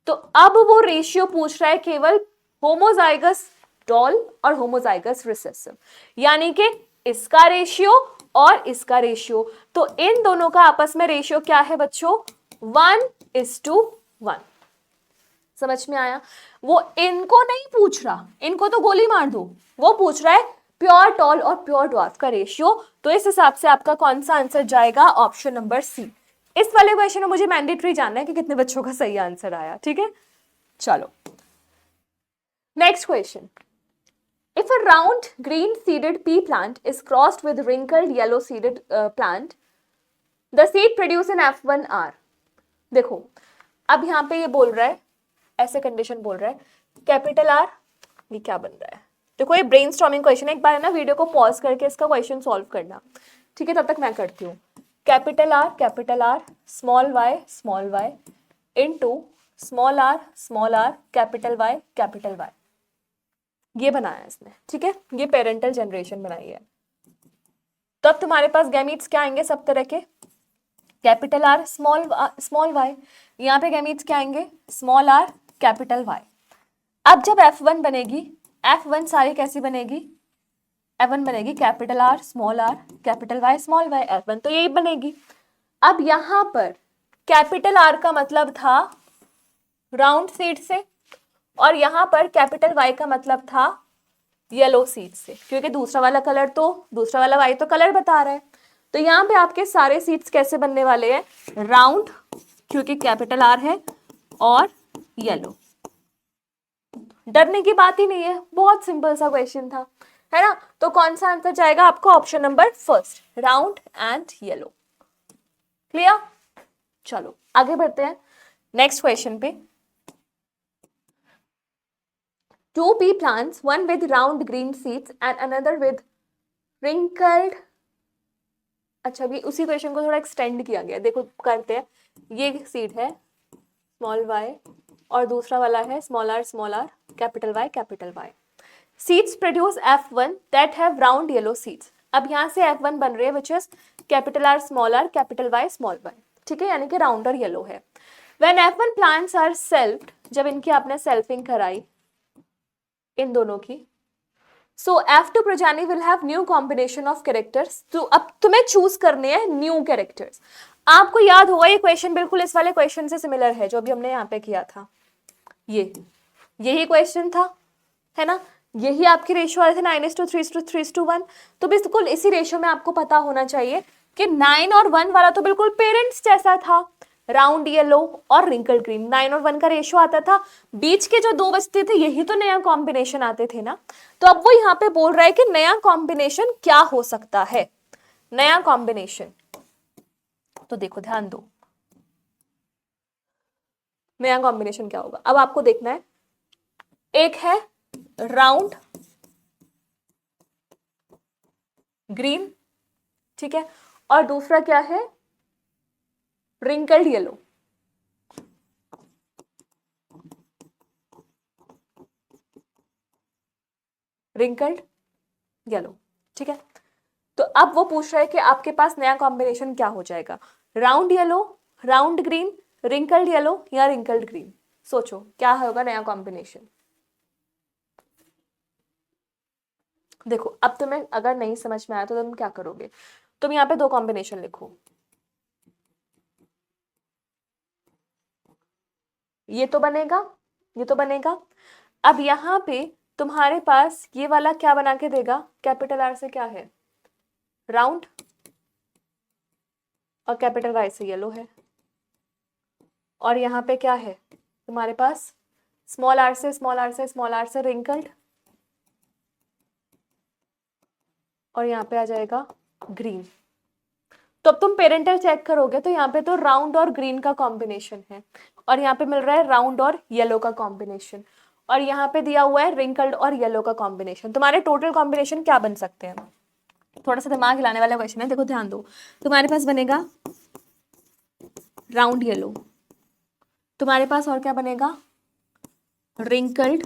तो अब वो रेशियो पूछ रहा है केवल होमोजाइगस टॉल और होमोजाइगस रिसेसिव, यानी कि इसका रेशियो और इसका रेशियो। तो इन दोनों का आपस में रेशियो क्या है बच्चों? 1:1। समझ में आया? वो इनको नहीं पूछ रहा, इनको तो गोली मार दो, वो पूछ रहा है प्योर टॉल और प्योर ड्वार्फ का रेशियो। तो इस हिसाब से आपका कौन सा आंसर जाएगा? Option number C. इस वाले क्वेश्चन में मुझे मैंडेटरी जानना है कि कितने बच्चों का सही आंसर आया। ठीक है, चलो next question. If a round green seeded pea plant is crossed with wrinkled yellow seeded plant, the seed produced in F1 are. देखो अब यहाँ पे ये बोल रहा है, ऐसे कंडीशन बोल रहा है, कैपिटल आर, ये क्या बन रहा है? देखो ये ब्रेनस्टॉर्मिंग क्वेश्चन है, एक बार है ना वीडियो को पॉज करके इसका क्वेश्चन सॉल्व करना, ठीक है? तब तक मैं करती हूँ। Capital R small Y into small R capital Y, ये बनाया इसने, ठीक है? ये पेरेंटल जनरेशन बनाई है। तो अब तुम्हारे पास गैमीट्स क्या आएंगे सब तरह के? कैपिटल आर स्मॉल वाई, यहाँ पे गैमीट्स क्या आएंगे? Small R capital Y. अब जब F1 बनेगी, F1 सारी कैसी बनेगी? F1 बनेगी capital R capital Y small Y, F1 तो यही बनेगी। अब यहाँ पर कैपिटल आर का मतलब था राउंड सीड से, और यहाँ पर कैपिटल वाई का मतलब था येलो सीड से, क्योंकि दूसरा वाला वाई तो कलर बता रहा है। तो यहाँ पे आपके सारे सीड्स कैसे बनने वाले हैं? राउंड, क्योंकि कैपिटल आर है, और येलो। डरने की बात ही नहीं है, बहुत सिंपल सा क्वेश्चन था, है ना? तो कौन सा आंसर जाएगा आपको? Option number first, round and yellow. Clear? चलो आगे बढ़ते हैं नेक्स्ट क्वेश्चन पे। 2 pea plants, one with round green seeds and another with wrinkled. अच्छा, अभी उसी क्वेश्चन को थोड़ा एक्सटेंड किया गया, देखो करते हैं। ये सीड है स्मॉल y और दूसरा वाला है small r capital Y। Seeds produce F1 that have round yellow seeds. अब यहाँ से F1 बन रही है which is capital R capital Y small y, ठीक है, यानी कि राउंड और येलो है। व्हेन F1 प्लांट्स आर सेल्फ्ड, जब इनकी आपने सेल्फिंग कराई इन दोनों की, so F2 progeny will have new combination of characters. तो अब तुम्हें चूज करने हैं न्यू कैरेक्टर्स। आपको याद होगा ये क्वेश्चन बिल्कुल इस वाले क्वेश्चन से सिमिलर है जो अभी हमने यहाँ पे किया था। यही क्वेश्चन था, है ना, यही आपके रेशियो वाले थे 9:3:3:1। तो बिल्कुल इसी रेशियो में आपको पता होना चाहिए कि 9 और 1 वाला तो बिल्कुल पेरेंट्स जैसा था, राउंड येलो और रिंकल ग्रीन। 9 और 1 का रेशियो आता था, बीच के जो 2 बचते थे यही तो नया कॉम्बिनेशन आते थे ना। तो अब वो यहाँ पे बोल रहा है कि नया कॉम्बिनेशन क्या हो सकता है, नया कॉम्बिनेशन। तो देखो ध्यान दो, नया कॉम्बिनेशन क्या होगा। अब आपको देखना है, एक है राउंड ग्रीन, ठीक है, और दूसरा क्या है, रिंकल्ड येलो। रिंकल्ड येलो, ठीक है। तो अब वो पूछ रहा है कि आपके पास नया कॉम्बिनेशन क्या हो जाएगा, round yellow, round green, wrinkled yellow या रिंकल्ड ग्रीन। सोचो क्या होगा नया कॉम्बिनेशन। देखो अब तुम्हें अगर नहीं समझ में आया तो तुम क्या करोगे, तुम यहाँ पे 2 कॉम्बिनेशन लिखो, ये तो बनेगा, ये तो बनेगा। अब यहाँ पे तुम्हारे पास ये वाला क्या बना के देगा, कैपिटल R से क्या है, राउंड, और कैपिटल Y से येलो है। और यहाँ पे क्या है तुम्हारे पास, स्मॉल r से रिंकल्ड, और यहाँ पे आ जाएगा ग्रीन। तो अब तुम पेरेंटल चेक करोगे तो यहाँ पे तो राउंड और ग्रीन का कॉम्बिनेशन है, और यहाँ पे मिल रहा है राउंड और येलो का कॉम्बिनेशन, और यहाँ पे दिया हुआ है रिंकल्ड और येलो का कॉम्बिनेशन। तुम्हारे टोटल कॉम्बिनेशन क्या बन सकते हैं, थोड़ा सा दिमाग हिलाने वाला क्वेश्चन है, देखो ध्यान दो। तुम्हारे पास बनेगा राउंड येलो, तुम्हारे पास और क्या बनेगा, रिंकल्ड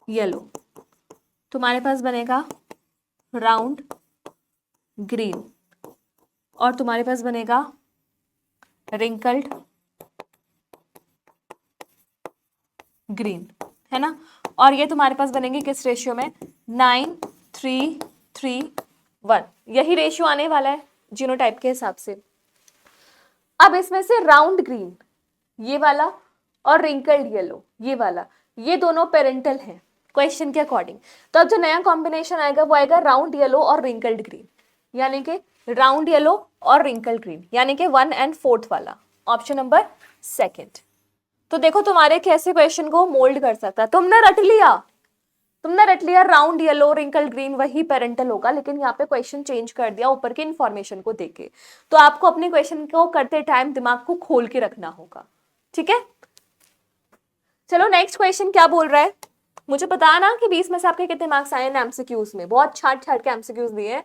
येलो, तुम्हारे पास बनेगा राउंड ग्रीन, और तुम्हारे पास बनेगा रिंकल्ड ग्रीन, है ना। और ये तुम्हारे पास बनेंगे किस रेशियो में, 9:3:3:1, यही रेशियो आने वाला है जीनोटाइप के हिसाब से। अब इसमें से राउंड ग्रीन ये वाला और रिंकल्ड येलो ये वाला, ये दोनों पेरेंटल हैं क्वेश्चन के अकॉर्डिंग। तो अब जो नया कॉम्बिनेशन आएगा वो आएगा राउंड येलो और रिंकल्ड ग्रीन, यानी कि राउंड येलो और रिंकल्ड ग्रीन, यानी कि 1 और 4 वाला, ऑप्शन नंबर 2। तो देखो तुम्हारे कैसे क्वेश्चन को मोल्ड कर सकता है। तुमने रट लिया राउंड येलो रिंकल्ड ग्रीन वही पेरेंटल होगा, लेकिन यहाँ पे क्वेश्चन चेंज कर दिया ऊपर की इंफॉर्मेशन को देके। तो आपको अपने क्वेश्चन को करते टाइम दिमाग को खोल के रखना होगा, ठीक है। चलो नेक्स्ट क्वेश्चन क्या बोल रहा है, मुझे पता ना कि 20 में से आपके कितने मार्क्स आए हैं एमसीक्यूज में, बहुत छाट के एमसीक्यूज दिए हैं।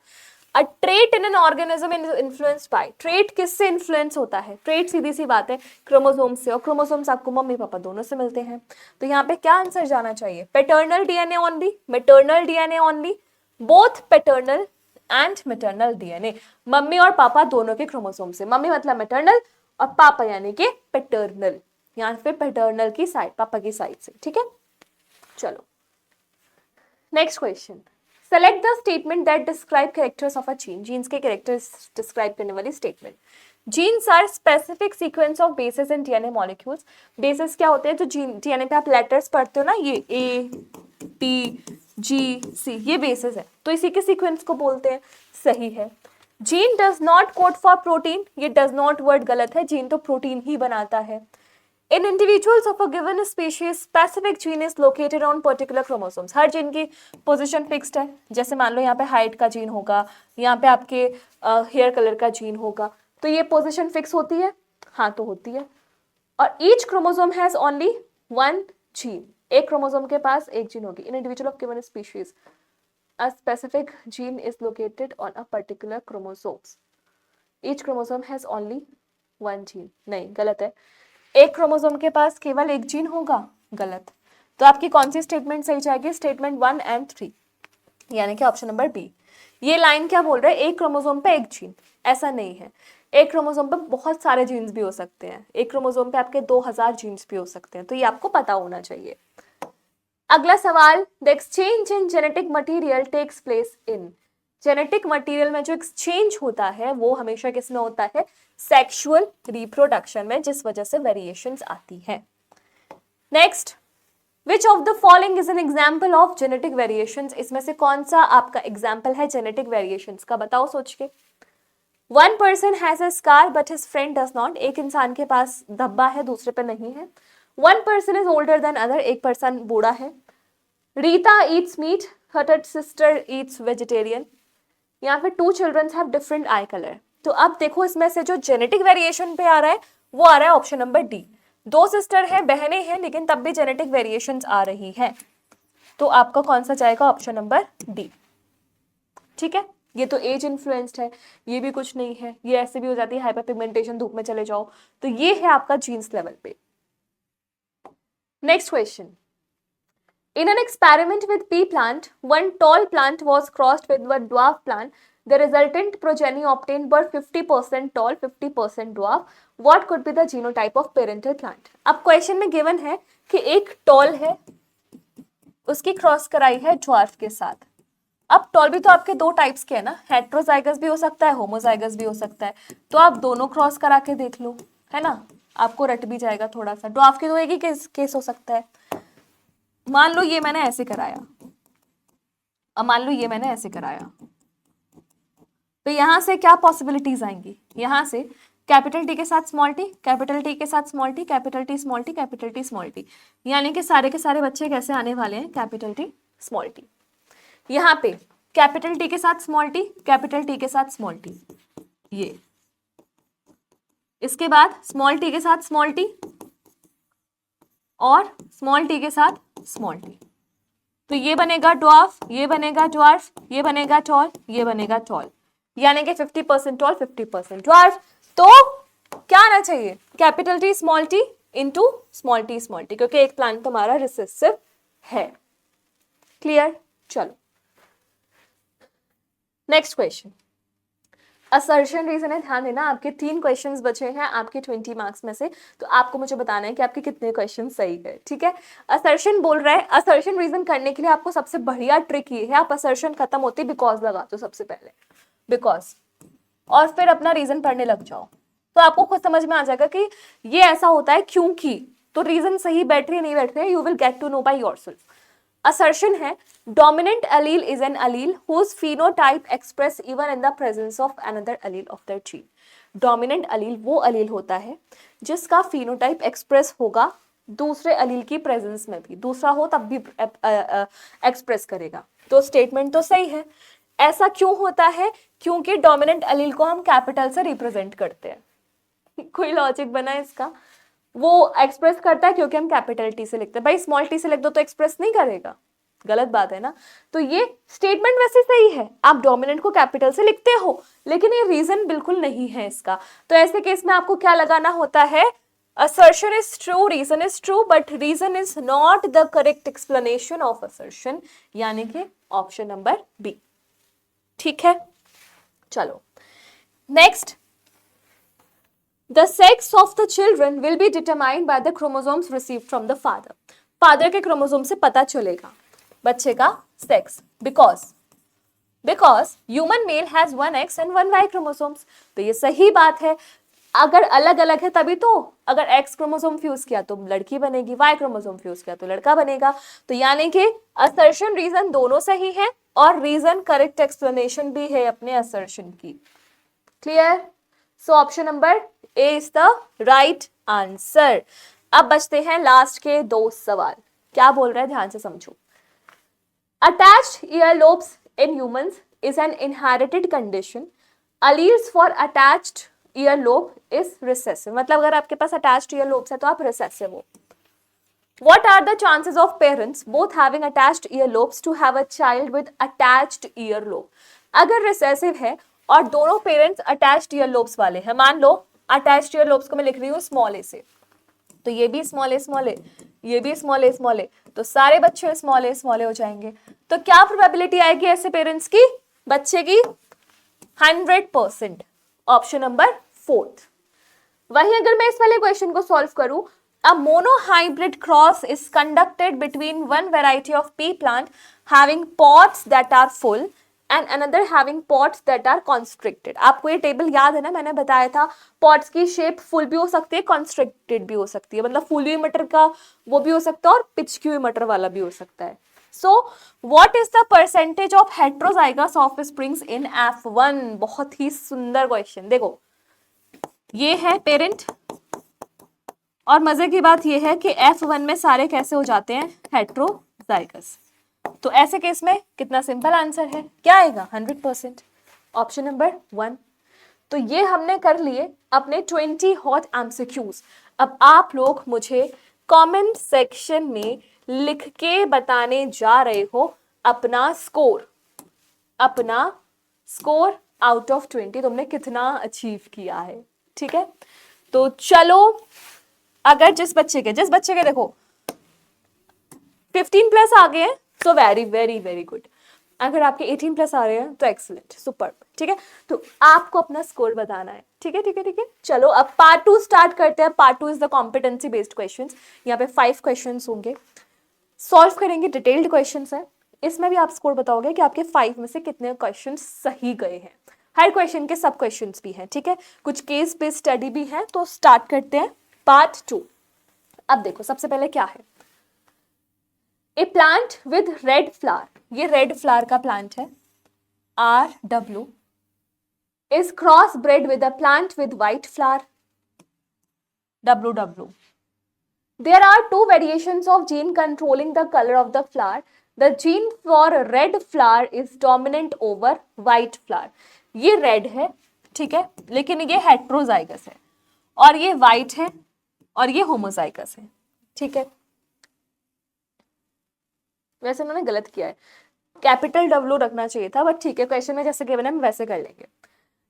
अ trait in an organism influenced by, trait किससे इन्फ्लुएंस होता है, ट्रेट सीधी सी बात है क्रोमोसोम से, और क्रोमोसोम्स आपको मम्मी पापा दोनों से मिलते हैं। तो यहाँ पे क्या आंसर जाना चाहिए, paternal DNA only, maternal DNA only, both paternal and maternal DNA, mummy और पापा दोनों के क्रोमोसोम से, मम्मी मतलब मैटरनल और पापा यानी कि पैटर्नल, यहाँ पे पैटर्नल की साइड पापा की साइड से, ठीक है। चलो next question, select the statement that describe characters of a gene, genes के कैरेक्टर्स डिस्क्राइब करने वाली statement. Genes are specific sequence of bases in DNA molecules, bases क्या होते हैं, जो डीएनए पे आप लेटर्स पढ़ते हो ना, ये ए टी जी सी, ये बेसिस है, तो इसी के सीक्वेंस को बोलते हैं, सही है। Gene does not code for protein, ये डज नॉट वर्ड गलत है, जीन तो प्रोटीन ही बनाता है। In individuals of a given species, specific gene is located on particular chromosomes. Her gene की पोजीशन फिक्स्ड है, जैसे मान लो यहाँ पे हाइट का जीन होगा, यहाँ पे आपके हेयर कलर का जीन होगा, तो ये पोजीशन फिक्स होती है, हाँ तो होती है। और each chromosome has only 1 gene, एक क्रोमोसोम के पास एक जीन होगी। In individual of given species a specific gene is located on a particular chromosomes. Each chromosome has only one gene. नहीं, गलत है। एक क्रोमोसोम के पास केवल एक जीन होगा, गलत। तो आपकी कौन सी स्टेटमेंट सही जाएगी? स्टेटमेंट 1 एंड 3, यानी कि ऑप्शन नंबर बी। ये लाइन क्या बोल रहा है? एक क्रोमोसोम पे एक जीन, ऐसा नहीं है। एक क्रोमोसोम पे बहुत सारे जीन्स भी हो सकते हैं, एक क्रोमोसोम पे आपके 2000 जीन्स भी हो सकते हैं, तो ये आपको पता होना चाहिए। अगला सवाल, the exchange in genetic material takes place in. Genetic material में जो एक्सचेंज होता है वो हमेशा किसमें होता है? सेक्सुअल रिप्रोडक्शन में, जिस वजह से वेरिएशंस आती है। Next, which of the following is an example of genetic variations. इसमें से कौन सा आपका एग्जाम्पल है जेनेटिक वेरिएशंस का? बताओ सोच के। One person has a scar but his friend does not. एक इंसान के पास धब्बा है, दूसरे पे नहीं है। One person is older than other. एक पर्सन बूढ़ा है। Rita eats meat, her sister eats vegetarian. यहाँ पे two children have different eye colour. तो अब देखो, इसमें से जो जेनेटिक वेरिएशन पे आ रहा है वो आ रहा है ऑप्शन नंबर डी। दो सिस्टर है, बहनें हैं, लेकिन तब भी जेनेटिक वेरिएशंस आ रही है। तो आपका कौन सा जाएगा? Option number D. ठीक है, ये तो एज इन्फ्लुएंस्ड है, ये भी कुछ नहीं है, ये ऐसे भी हो जाती है हाइपर पिगमेंटेशन, धूप में चले जाओ। तो ये है आपका जीन्स लेवल पे। Next question, in an experiment with pea plant, one tall plant was crossed with one dwarf plant. The resultant progeny obtained were 50% tall, 50% dwarf. What could be the genotype of parental plant? अब question में given है कि एक toll है, उसकी cross कराई है dwarf के साथ। अब टॉल भी तो आपके दो टाइप्स के है ना, हेट्रोजाइगस भी हो सकता है, होमोजाइगस भी हो सकता है। तो आप दोनों क्रॉस करा के देख लो, है ना, आपको रट भी जाएगा थोड़ा सा। ड्वार्फ के तो एक ही केस हो सकता है। मान लो ये मैंने ऐसे कराया, अब मान लो ये मैंने ऐसे कराया, तो यहां से क्या पॉसिबिलिटीज आएंगी? यहां से कैपिटल टी के साथ स्मॉल टी, कैपिटल टी के साथ small T, capital T small T, capital T small T, यानी कि सारे के सारे बच्चे कैसे आने वाले हैं? Capital T small T. यहाँ पे कैपिटल टी के साथ स्मॉल टी, कैपिटल टी के साथ स्मॉल टी, ये। इसके बाद स्मॉल टी के साथ स्मॉल टी और स्मॉल टी के साथ स्मॉल टी। तो ये बनेगा ड्वार्फ, ये बनेगा ड्वार्फ, ये बनेगा टॉल, ये बनेगा टॉल, यानी कि 50% टॉल, 50% ड्वार्फ। तो क्या आना चाहिए? Capital T small T into small T small T, क्योंकि एक प्लांट तुम्हारा रिसेसिव है। क्लियर? चलो नेक्स्ट क्वेश्चन, असर्शन रीजन है। ध्यान देना, आपके 3 क्वेश्चंस बचे हैं आपके 20 मार्क्स में से, तो आपको मुझे बताना है कि आपके कितने क्वेश्चन सही है। ठीक है, असर्शन बोल रहा है, असर्शन रीजन करने के लिए आपको सबसे बढ़िया ट्रिक ये है, आप असर्शन खत्म होते बिकॉज लगा दो सबसे पहले, बिकॉज, और फिर अपना रीजन पढ़ने लग जाओ, तो आपको खुद समझ में आ जाएगा कि ये ऐसा होता है क्योंकि। तो रीजन सही बैठ रही है नहीं बैठ रही है, you will get to know by yourself. Assertion है, dominant allele is an allele whose phenotype express even in the presence of another allele of that gene. Dominant allele वो एलील होता है जिसका phenotype एक्सप्रेस होगा दूसरे allele की presence में भी, दूसरा हो तब भी एक्सप्रेस करेगा। तो स्टेटमेंट तो सही है। ऐसा क्यों होता है? क्योंकि डोमिनेंट एलील को हम कैपिटल से रिप्रेजेंट करते हैं। कोई लॉजिक बना है इसका? वो एक्सप्रेस करता है क्योंकि हम कैपिटल टी से लिखते हैं। भाई स्मॉल टी से लिख दो तो एक्सप्रेस नहीं करेगा, गलत बात है ना। तो ये स्टेटमेंट वैसे सही है, आप डोमिनेंट को कैपिटल से लिखते हो, लेकिन ये रीजन बिल्कुल नहीं है इसका। तो ऐसे केस में आपको क्या लगाना होता है? assertion is true, reason is true, but reason is not the correct explanation of assertion, यानी कि ऑप्शन नंबर बी। ठीक है, चलो next, The sex of the children will be determined by the chromosomes received from the father. Father के chromosome से पता चलेगा बच्चे का sex, because human male has 1 X and 1 Y chromosomes. तो ये सही बात है, अगर अलग अलग है तभी तो, अगर एक्स क्रोमोसोम फ्यूज किया तो लड़की बनेगी, वाई क्रोमोसोम फ्यूज किया तो लड़का बनेगा। तो यानी कि असर्शन रीजन दोनों सही है और रीजन करेक्ट एक्सप्लेनेशन भी है अपने असर्शन की। Clear? So option number A is the right answer. अब बचते हैं लास्ट के 2 सवाल। क्या बोल रहे हैं ध्यान से समझो। Attached earlobes in humans is an inherited condition. Alleles for attached earlobe is recessive. मतलब अगर आपके पास अटैच्ड ईयरलोब्स है तो आप रिसेसिव हो। What are the chances of parents both having attached earlobes to have a child with attached earlobe? अगर recessive है और दोनों पेरेंट्स अटैच्ड ईयरलोब्स वाले हैं, मान लो अटैच्ड ईयरलोब्स को मैं लिख रही हूँ स्मॉल ए से, तो ये भी स्मॉल ए, ये भी स्मॉल ए, तो सारे बच्चे स्मॉल ए हो जाएंगे। तो क्या प्रोबेबिलिटी आएगी ऐसे पेरेंट्स की बच्चे की? 100%। Option number 4। वहीं अगर मैं इस वाले क्वेश्चन को सॉल्व करूं, a monohybrid cross is conducted between one variety of pea plant having pods that are full and another having pods that are constricted। आपको ये टेबल याद है ना, मैंने बताया था पॉट्स की शेप फुल भी हो सकती है, कॉन्स्ट्रिक्टेड भी हो सकती है, मतलब फुल हुई मटर का वो भी हो सकता है और पिचकी हुई मटर वाला भी हो सकता है। So what is the percentage of heterozygous offsprings in F1? बहुत ही सुंदर क्वेश्चन। देखो ये है पेरेंट और मजे की बात ये है कि F1 में सारे कैसे हो जाते हैं? हेट्रोजाइगस। तो ऐसे केस में कितना सिंपल आंसर है, क्या आएगा? 100%। Option number 1। तो ये हमने कर लिए अपने 20 हॉट एमसीक्यूज। अब आप लोग मुझे कमेंट सेक्शन में लिख के बताने जा रहे हो अपना स्कोर आउट ऑफ 20 तुमने कितना अचीव किया है। ठीक है, तो चलो, अगर जिस बच्चे के देखो 15 प्लस आ गए हैं तो वेरी वेरी वेरी गुड, अगर आपके 18 प्लस आ रहे हैं तो एक्सीलेंट, सुपर। ठीक है, तो आपको अपना स्कोर बताना है। ठीक है, चलो अब पार्ट 2 स्टार्ट करते हैं। Part 2 is the competency based questions. यहाँ पे 5 क्वेश्चंस होंगे, सॉल्व करेंगे, डिटेल्ड क्वेश्चंस है। इसमें भी आप स्कोर बताओगे कि आपके 5 में से कितने क्वेश्चन सही गए हैं। हर क्वेश्चन के सब क्वेश्चंस भी हैं। ठीक है, कुछ केस बेस्ड स्टडी भी है। तो स्टार्ट करते हैं पार्ट 2। अब देखो सबसे पहले क्या है, ए प्लांट विद रेड फ्लावर, ये रेड फ्लावर का प्लांट है, RW is crossbred with a plant with white flower, WW. There are 2 variations of gene controlling the color of the flower. The gene for red flower is dominant over white flower. ये red है, ठीक है, लेकिन ये heterozygous है, और ये white है और ये होमोजाइगस है। ठीक है, वैसे उन्होंने गलत किया है, कैपिटल W रखना चाहिए था, बट ठीक है, क्वेश्चन में जैसे गिवन है हम वैसे कर लेंगे।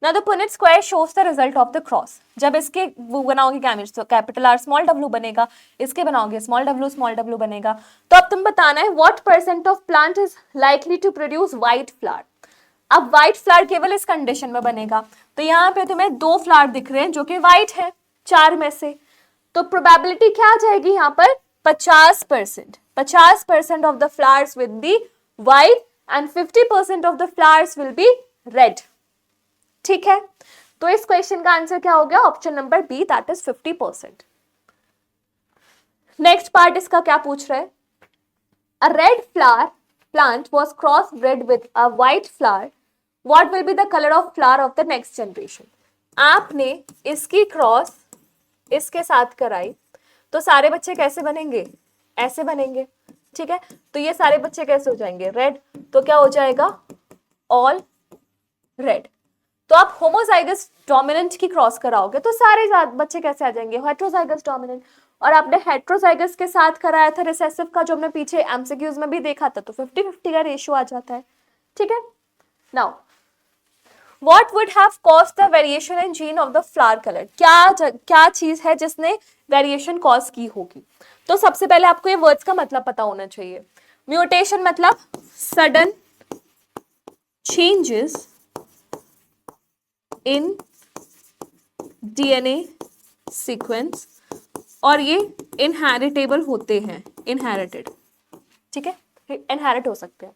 Now the Punnett square shows the result of the cross. जब इसके वो बनाओगे क्या इमेज, तो कैपिटल R स्मॉल W बनेगा, इसके बनाओगे स्मॉल W बनेगा। तो अब तुम बताना है what % of plant is likely to produce white flower। अब व्हाइट फ्लावर केवल इस कंडीशन में बनेगा, तो यहाँ पे तुम्हें 2 फ्लावर दिख रहे हैं जो कि व्हाइट है 4 में से, तो प्रोबेबिलिटी क्या आ जाएगी यहाँ पर? 50%। 50% of the flowers will be white and 50% of the flowers will be red। ठीक है, तो इस क्वेश्चन का आंसर क्या हो गया? Option number B, that is 50%। Next part इसका क्या पूछ रहा है? A red flower plant was cross bred with a white flower, what will be the colour of flower of the next generation. आपने इसकी क्रॉस इसके साथ कराई, तो सारे बच्चे कैसे बनेंगे? ऐसे बनेंगे। ठीक है, तो ये सारे बच्चे कैसे हो जाएंगे? रेड। तो क्या हो जाएगा? All red. तो आप होमोजाइगस डोमिनेंट की क्रॉस कराओगे तो सारे बच्चे कैसे आ जाएंगे? Heterozygous dominant. और आपने हेट्रोजाइगस के साथ कराया था रिसेसिव का, जो हमने पीछे एमसीक्यूज में भी देखा था, तो 50-50 का रेशियो आ जाता है। ठीक है, now what would have caused the variation in gene of the flower colour? क्या चीज है जिसने वेरिएशन कॉज की होगी? तो सबसे पहले आपको ये वर्ड्स का मतलब पता होना चाहिए। म्यूटेशन मतलब sudden changes in DNA sequence, और ये इनहेरिटेबल होते हैं, इनहेरिटेड। ठीक है, इनहेरिट हो सकते हैं।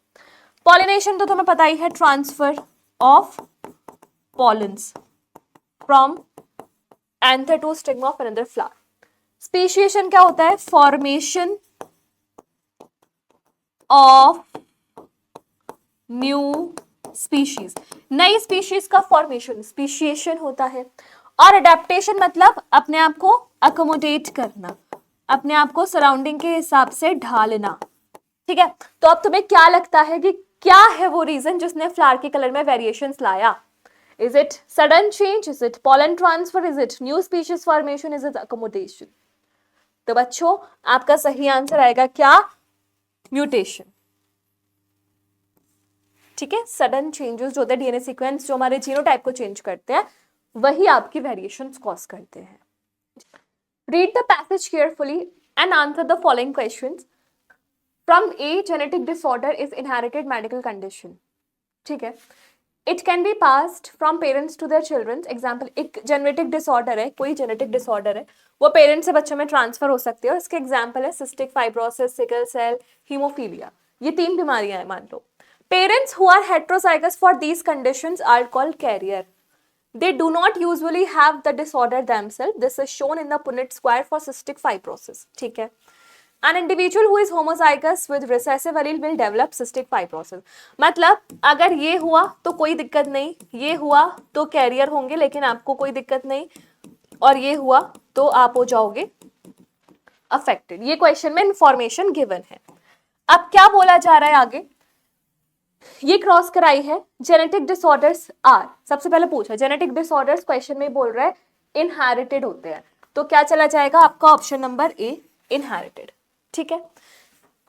पॉलिनेशन तो तुम्हें पता ही है, transfer of pollens from anther to stigma of another flower. Speciation क्या होता है? फॉर्मेशन ऑफ न्यू स्पीशीज, नई स्पीशीज का फॉर्मेशन स्पीशिएशन होता है। और अडेप्टेशन मतलब अपने आप को अकोमोडेट करना, अपने आप को सराउंडिंग के हिसाब से ढालना। ठीक है, तो अब तुम्हें क्या लगता है कि क्या है वो रीजन जिसने फ्लावर के कलर में वेरिएशंस लाया? Is it sudden change, is it pollen transfer, is it new species formation, is it accommodation? तो बच्चों आपका सही आंसर आएगा क्या? म्यूटेशन। ठीक है, सडन चेंजेस जो होते हैं डीएनए सीक्वेंस जो हमारे जीनोटाइप को चेंज करते हैं, वही आपकी वेरिएशंस कॉज करते हैं। Read the passage carefully and answer the following questions. From a genetic disorder is inherited medical condition. ठीक है, it can be passed from parents to their children. Example, एक जेनेटिक डिसऑर्डर है, कोई genetic disorder है, वो parents से बच्चों में ट्रांसफर हो सकती है, और इसके एग्जाम्पल है cystic fibrosis, sickle cell, haemophilia. ये 3 बीमारियां हैं मान लो। Parents who are heterozygous for these conditions are called carrier. They do not usually have the disorder themselves. This is shown in the Punnett square for cystic fibrosis. ठीक है. An individual who is homozygous with recessive allele will develop cystic fibrosis. मतलब अगर ये हुआ तो कोई दिक्कत नहीं, ये हुआ तो कैरियर होंगे लेकिन आपको कोई दिक्कत नहीं, और ये हुआ तो आप हो जाओगे अफेक्टेड। ये क्वेश्चन में इंफॉर्मेशन गिवन है। अब क्या बोला जा रहा है आगे? ये क्रॉस कराई है जेनेटिक डिसऑर्डर्स आर, सबसे पहले पूछा जेनेटिक डिसऑर्डर्स, क्वेश्चन में बोल रहा है इनहेरिटेड होते हैं, तो क्या चला जाएगा आपका ऑप्शन नंबर ए, इनहेरिटेड। ठीक है,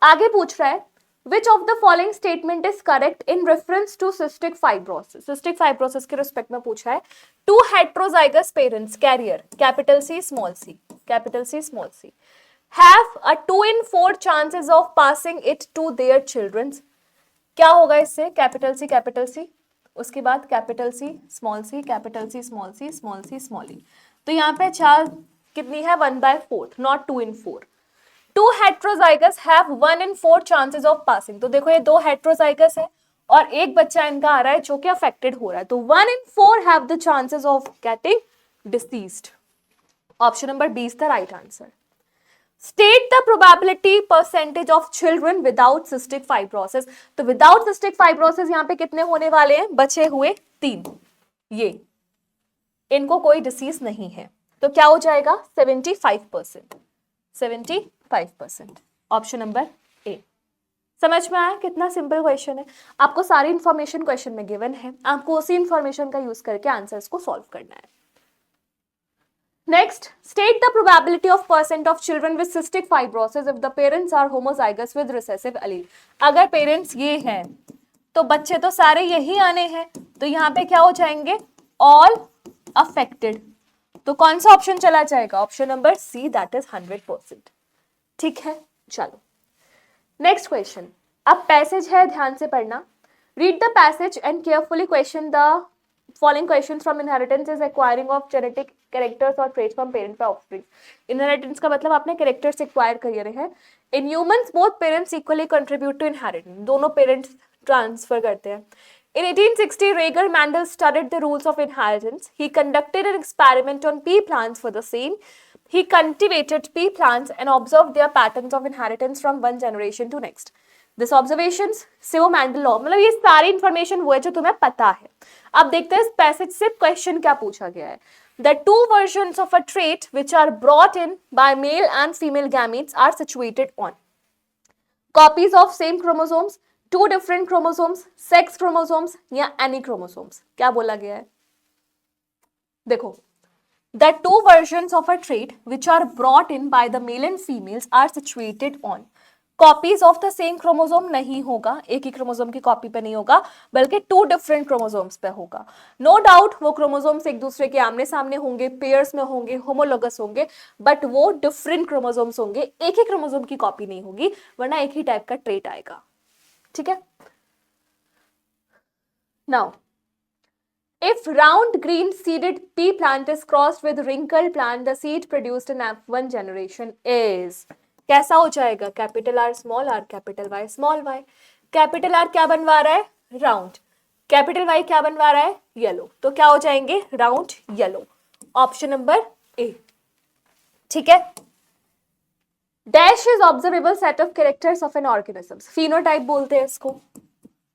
आगे पूछ रहा है which of the following statement is correct in reference to cystic fibrosis. Cystic fibrosis के रिस्पेक्ट में पूछा है। Two heterozygous parents carrier capital C small C have a 2 in 4 chances of passing it to their childrens. क्या होगा इससे? Capital C, उसके बाद capital C small C, capital C small C, small C small E. तो यहाँ पे चार कितनी है? 1/4, not 2 in 4। 2 heterozygous have 1 in 4 chances of passing। तो देखो ये 2 heterozygous है और एक बच्चा इनका आ रहा है जो कि अफेक्टेड हो रहा है, तो 1 in 4 have the chances of getting deceased। Option number B is the right answer. State the probability percentage of children without cystic fibrosis। तो without cystic fibrosis यहाँ पे कितने होने वाले हैं? बचे हुए 3। ये इनको कोई डिसीज नहीं है, तो क्या हो जाएगा? 75%। 75%। Option number A. समझ में आया? कितना सिंपल क्वेश्चन है। आपको सारी इंफॉर्मेशन क्वेश्चन में गिवन है, आपको उसी इंफॉर्मेशन का यूज करके आंसर्स को सॉल्व करना है। Next, state the probability of % of children with cystic fibrosis if the parents are homozygous with recessive allele। अगर पेरेंट्स ये हैं तो बच्चे तो सारे यही आने हैं, तो यहाँ पे क्या हो जाएंगे? All affected. तो कौन सा ऑप्शन चला जाएगा? Option number C, that is 100%। ठीक है, चलो नेक्स्ट क्वेश्चन। अब पैसेज है, ध्यान से पढ़ना। Read the passage and carefully question the following questions from inheritance is acquiring of genetic characters or traits from parent by offspring। inheritance का मतलब आपने characters acquire कर रहे हैं। in humans both parents equally contribute to inheritance। दोनों parents transfer करते हैं। in 1860 Rieger Mandel studied the rules of inheritance। he conducted an experiment on pea plants for the same। he cultivated pea plants and observed their patterns of inheritance from one generation to next। This observations से वो Mendel law, मतलब ये सारी information वो है जो तुम्हें पता है। अब देखते हैं इस पैसेज से क्वेश्चन क्या पूछा गया है। The 2 versions of a trait which are brought in by male and female gametes are situated on copies of same chromosomes, 2 different chromosomes, sex chromosomes या any chromosomes। क्या बोला गया है? देखो, the 2 versions of a trait which are brought in by the male and females are situated on copies of the same chromosome नहीं होगा, एक ही chromosome की कॉपी पे नहीं होगा, बल्कि 2 डिफरेंट क्रोमोसोम्स पे होगा। नो डाउट वो क्रोमोसोम्स एक दूसरे के आमने सामने होंगे, पेयर्स में होंगे, होमोलोगस होंगे, बट वो डिफरेंट क्रोमोसोम्स होंगे, एक ही क्रोमोसोम की कॉपी नहीं होगी, वरना एक ही टाइप का ट्रेट आएगा। ठीक है, now if round green seeded pea plant is crossed with wrinkled plant, the seed produced in F1 generation is कैसा हो जाएगा? Capital R small R, capital Y small Y. Capital R क्या बनवा रहा है? राउंड। कैपिटल वाई क्या बनवा रहा है? येलो। तो क्या हो जाएंगे? Round yellow. Option number A. ठीक है, dash is observable set of characters of an organism. Phenotype बोलते हैं इसको,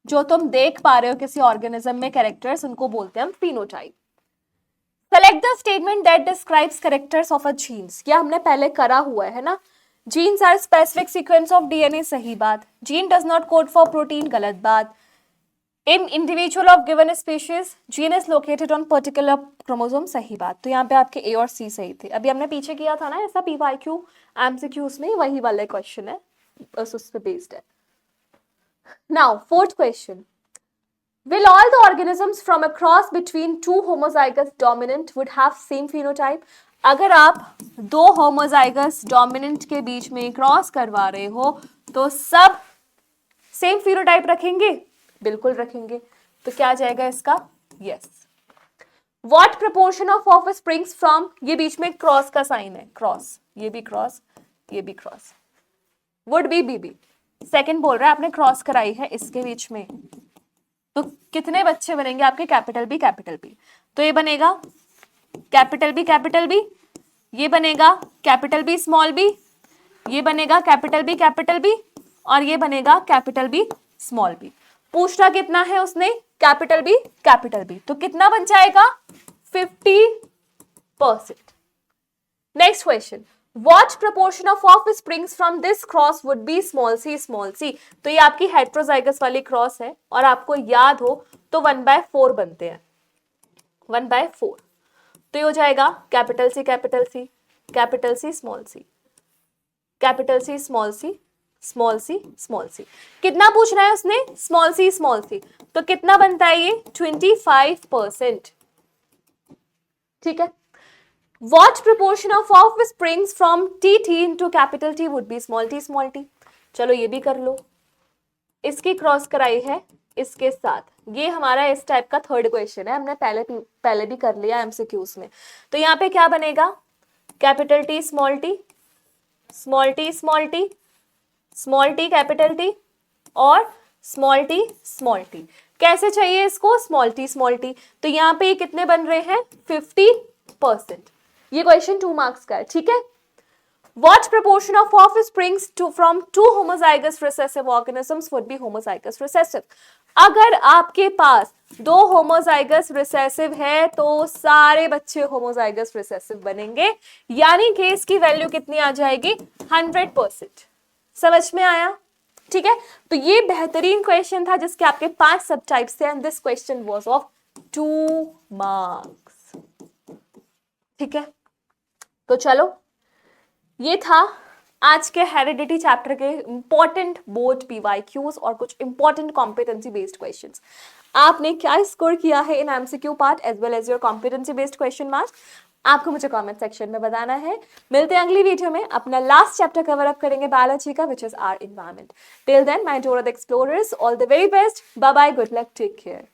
जो तुम देख पा रहे हो किसी ऑर्गेनिज्म में कैरेक्टर्स, उनको बोलते हैं हम phenotype. Select the statement that describes characters of a genes. यह हमने पहले करा हुआ है ना। Genes are specific sequence of DNA, सही बात। Gene does not code for protein, गलत बात। In individual of given species gene is located on particular chromosome, सही बात। तो यहाँ पे आपके ए और सी सही थे। अभी हमने पीछे किया था ना ऐसा PYQ MCQs में, वही वाला क्वेश्चन है, बस उस पे बेस्ड है। Now fourth question, will all the organisms from a cross between two homozygous dominant would have same phenotype? अगर आप दो homozygous dominant के बीच में क्रॉस करवा रहे हो तो सब सेम phenotype रखेंगे? बिल्कुल रखेंगे। तो क्या आ जाएगा इसका? yes. What proportion of offsprings from, ये बीच में क्रॉस का साइन है, क्रॉस, ये भी क्रॉस, ये भी cross, would be BB। Second बोल रहा है आपने क्रॉस कराई है इसके बीच में, तो कितने बच्चे बनेंगे आपके कैपिटल बी कैपिटल बी? तो ये बनेगा कैपिटल बी, ये बनेगा कैपिटल बी स्मॉल बी, ये बनेगा कैपिटल बी और ये बनेगा कैपिटल बी स्मॉल बी। पूछना कितना है उसने? कैपिटल बी, तो कितना बन जाएगा? 50%। Next question, What proportion of offsprings from this cross would be small c? तो ये आपकी हेट्रोजाइगस वाली क्रॉस है और आपको याद हो तो 1/4 बनते हैं, 1/4। तो ये हो जाएगा capital C capital C, capital C small C, capital C small C, small C small C. कितना पूछ रहा है उसने? स्मॉल सी, तो कितना बनता है ये? 25%। ठीक है। What proportion of offsprings from TT into capital T would be small t? चलो ये भी कर लो। इसकी क्रॉस कराई है इसके साथ, ये हमारा इस टाइप का थर्ड क्वेश्चन है, हमने पहले भी कर लिया MCQs में। तो यहाँ पे क्या बनेगा? Capital T small T, small T small T, small T capital T और स्मॉल टी। कैसे चाहिए इसको? Small T. तो यहाँ पे कितने बन रहे हैं? 50%। ये क्वेश्चन 2 मार्क्स का है, ठीक है। What proportion of offsprings from two homozygous recessive organisms would be homozygous recessive? अगर आपके पास दो homozygous recessive है तो सारे बच्चे homozygous recessive बनेंगे, यानी कि इसकी वैल्यू कितनी आ जाएगी? 100%। समझ में आया? ठीक है। तो ये बेहतरीन क्वेश्चन था जिसके आपके 5 सब टाइप्स थे and this question was of 2 marks. ठीक है, तो चलो ये था आज के हेरिडिटी चैप्टर के इंपॉर्टेंट बोर्ड PYQs और कुछ इंपॉर्टेंट कॉम्पिटेंसी बेस्ड क्वेश्चंस। आपने क्या स्कोर किया है in MCQ part as well as your competency based question marks, आपको मुझे कमेंट सेक्शन में बताना है। मिलते हैं अगली वीडियो में, अपना लास्ट चैप्टर कवर अप करेंगे बायोलॉजी का, which is our environment. Till then my Dora the explorers, all the very best, bye bye, good luck, take care.